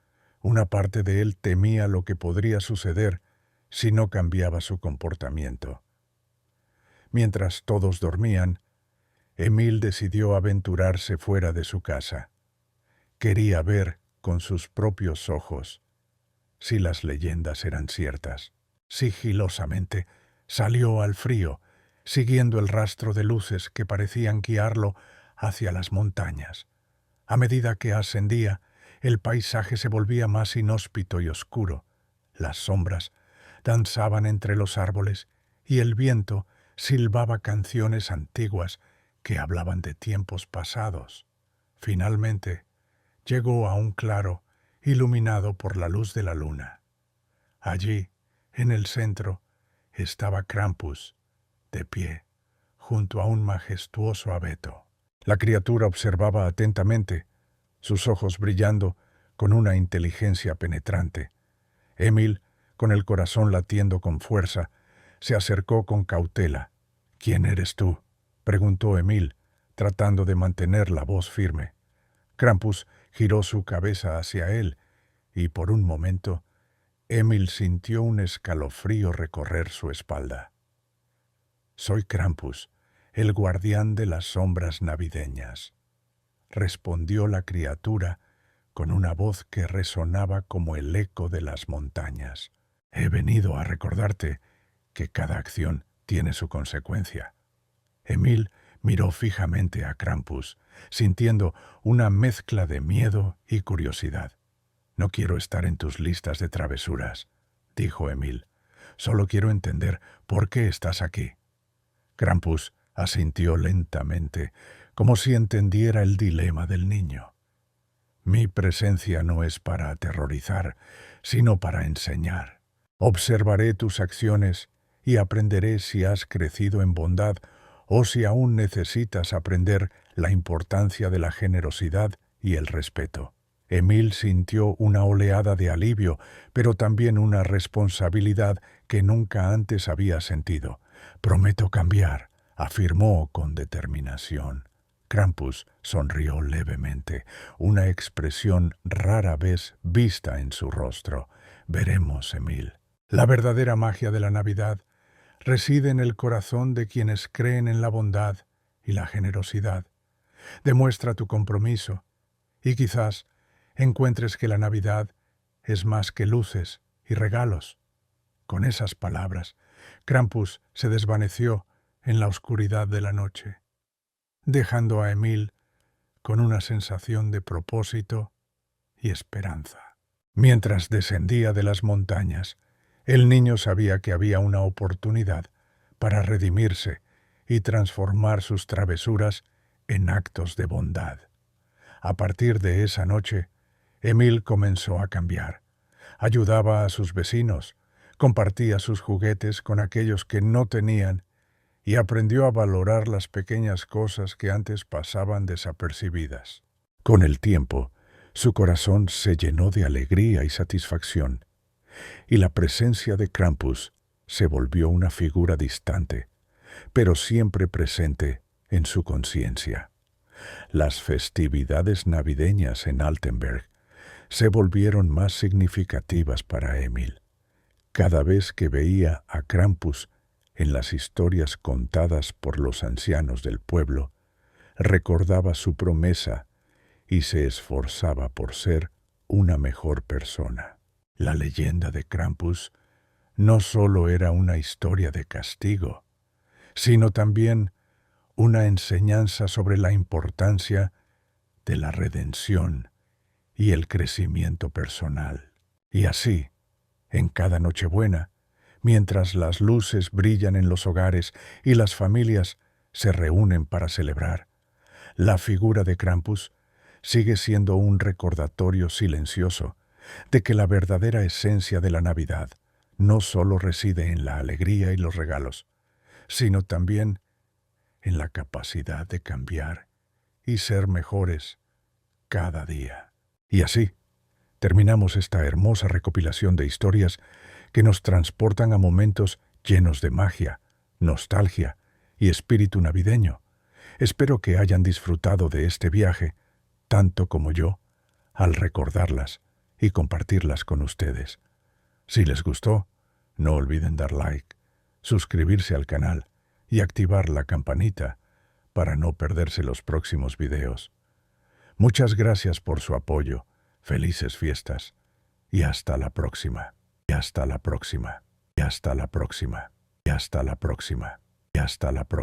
una parte de él temía lo que podría suceder si no cambiaba su comportamiento. Mientras todos dormían, Emil decidió aventurarse fuera de su casa. Quería ver con sus propios ojos si las leyendas eran ciertas. Sigilosamente salió al frío, siguiendo el rastro de luces que parecían guiarlo hacia las montañas. A medida que ascendía, el paisaje se volvía más inhóspito y oscuro. Las sombras danzaban entre los árboles y el viento silbaba canciones antiguas que hablaban de tiempos pasados. Finalmente, llegó a un claro iluminado por la luz de la luna. Allí, en el centro, estaba Krampus, de pie, junto a un majestuoso abeto. La criatura observaba atentamente, sus ojos brillando con una inteligencia penetrante. Emil, con el corazón latiendo con fuerza, se acercó con cautela. «¿Quién eres tú?», preguntó Emil, tratando de mantener la voz firme. Krampus giró su cabeza hacia él, y por un momento Emil sintió un escalofrío recorrer su espalda. «Soy Krampus, el guardián de las sombras navideñas», respondió la criatura con una voz que resonaba como el eco de las montañas. «He venido a recordarte que cada acción tiene su consecuencia». Emil miró fijamente a Krampus, sintiendo una mezcla de miedo y curiosidad. «No quiero estar en tus listas de travesuras», dijo Emil. «Solo quiero entender por qué estás aquí». Krampus asintió lentamente, como si entendiera el dilema del niño. «Mi presencia no es para aterrorizar, sino para enseñar. Observaré tus acciones y aprenderé si has crecido en bondad o si aún necesitas aprender la importancia de la generosidad y el respeto». Emil sintió una oleada de alivio, pero también una responsabilidad que nunca antes había sentido. «Prometo cambiar», afirmó con determinación. Krampus sonrió levemente, una expresión rara vez vista en su rostro. «Veremos, Emil. La verdadera magia de la Navidad reside en el corazón de quienes creen en la bondad y la generosidad. Demuestra tu compromiso y quizás encuentres que la Navidad es más que luces y regalos». Con esas palabras, Krampus se desvaneció en la oscuridad de la noche, dejando a Emil con una sensación de propósito y esperanza. Mientras descendía de las montañas, el niño sabía que había una oportunidad para redimirse y transformar sus travesuras en actos de bondad. A partir de esa noche, Emil comenzó a cambiar. Ayudaba a sus vecinos, compartía sus juguetes con aquellos que no tenían y aprendió a valorar las pequeñas cosas que antes pasaban desapercibidas. Con el tiempo, su corazón se llenó de alegría y satisfacción, y la presencia de Krampus se volvió una figura distante, pero siempre presente en su conciencia. Las festividades navideñas en Altenberg se volvieron más significativas para Emil. Cada vez que veía a Krampus en las historias contadas por los ancianos del pueblo, recordaba su promesa y se esforzaba por ser una mejor persona. La leyenda de Krampus no solo era una historia de castigo, sino también una enseñanza sobre la importancia de la redención y el crecimiento personal. Y así, en cada Nochebuena, mientras las luces brillan en los hogares y las familias se reúnen para celebrar, la figura de Krampus sigue siendo un recordatorio silencioso de que la verdadera esencia de la Navidad no solo reside en la alegría y los regalos, sino también en la capacidad de cambiar y ser mejores cada día. Y así, terminamos esta hermosa recopilación de historias que nos transportan a momentos llenos de magia, nostalgia y espíritu navideño. Espero que hayan disfrutado de este viaje, tanto como yo, al recordarlas y compartirlas con ustedes. Si les gustó, no olviden dar like, suscribirse al canal y activar la campanita para no perderse los próximos videos. Muchas gracias por su apoyo, felices fiestas, y hasta la próxima, y hasta la próxima, y hasta la próxima, y hasta la próxima, y hasta la próxima.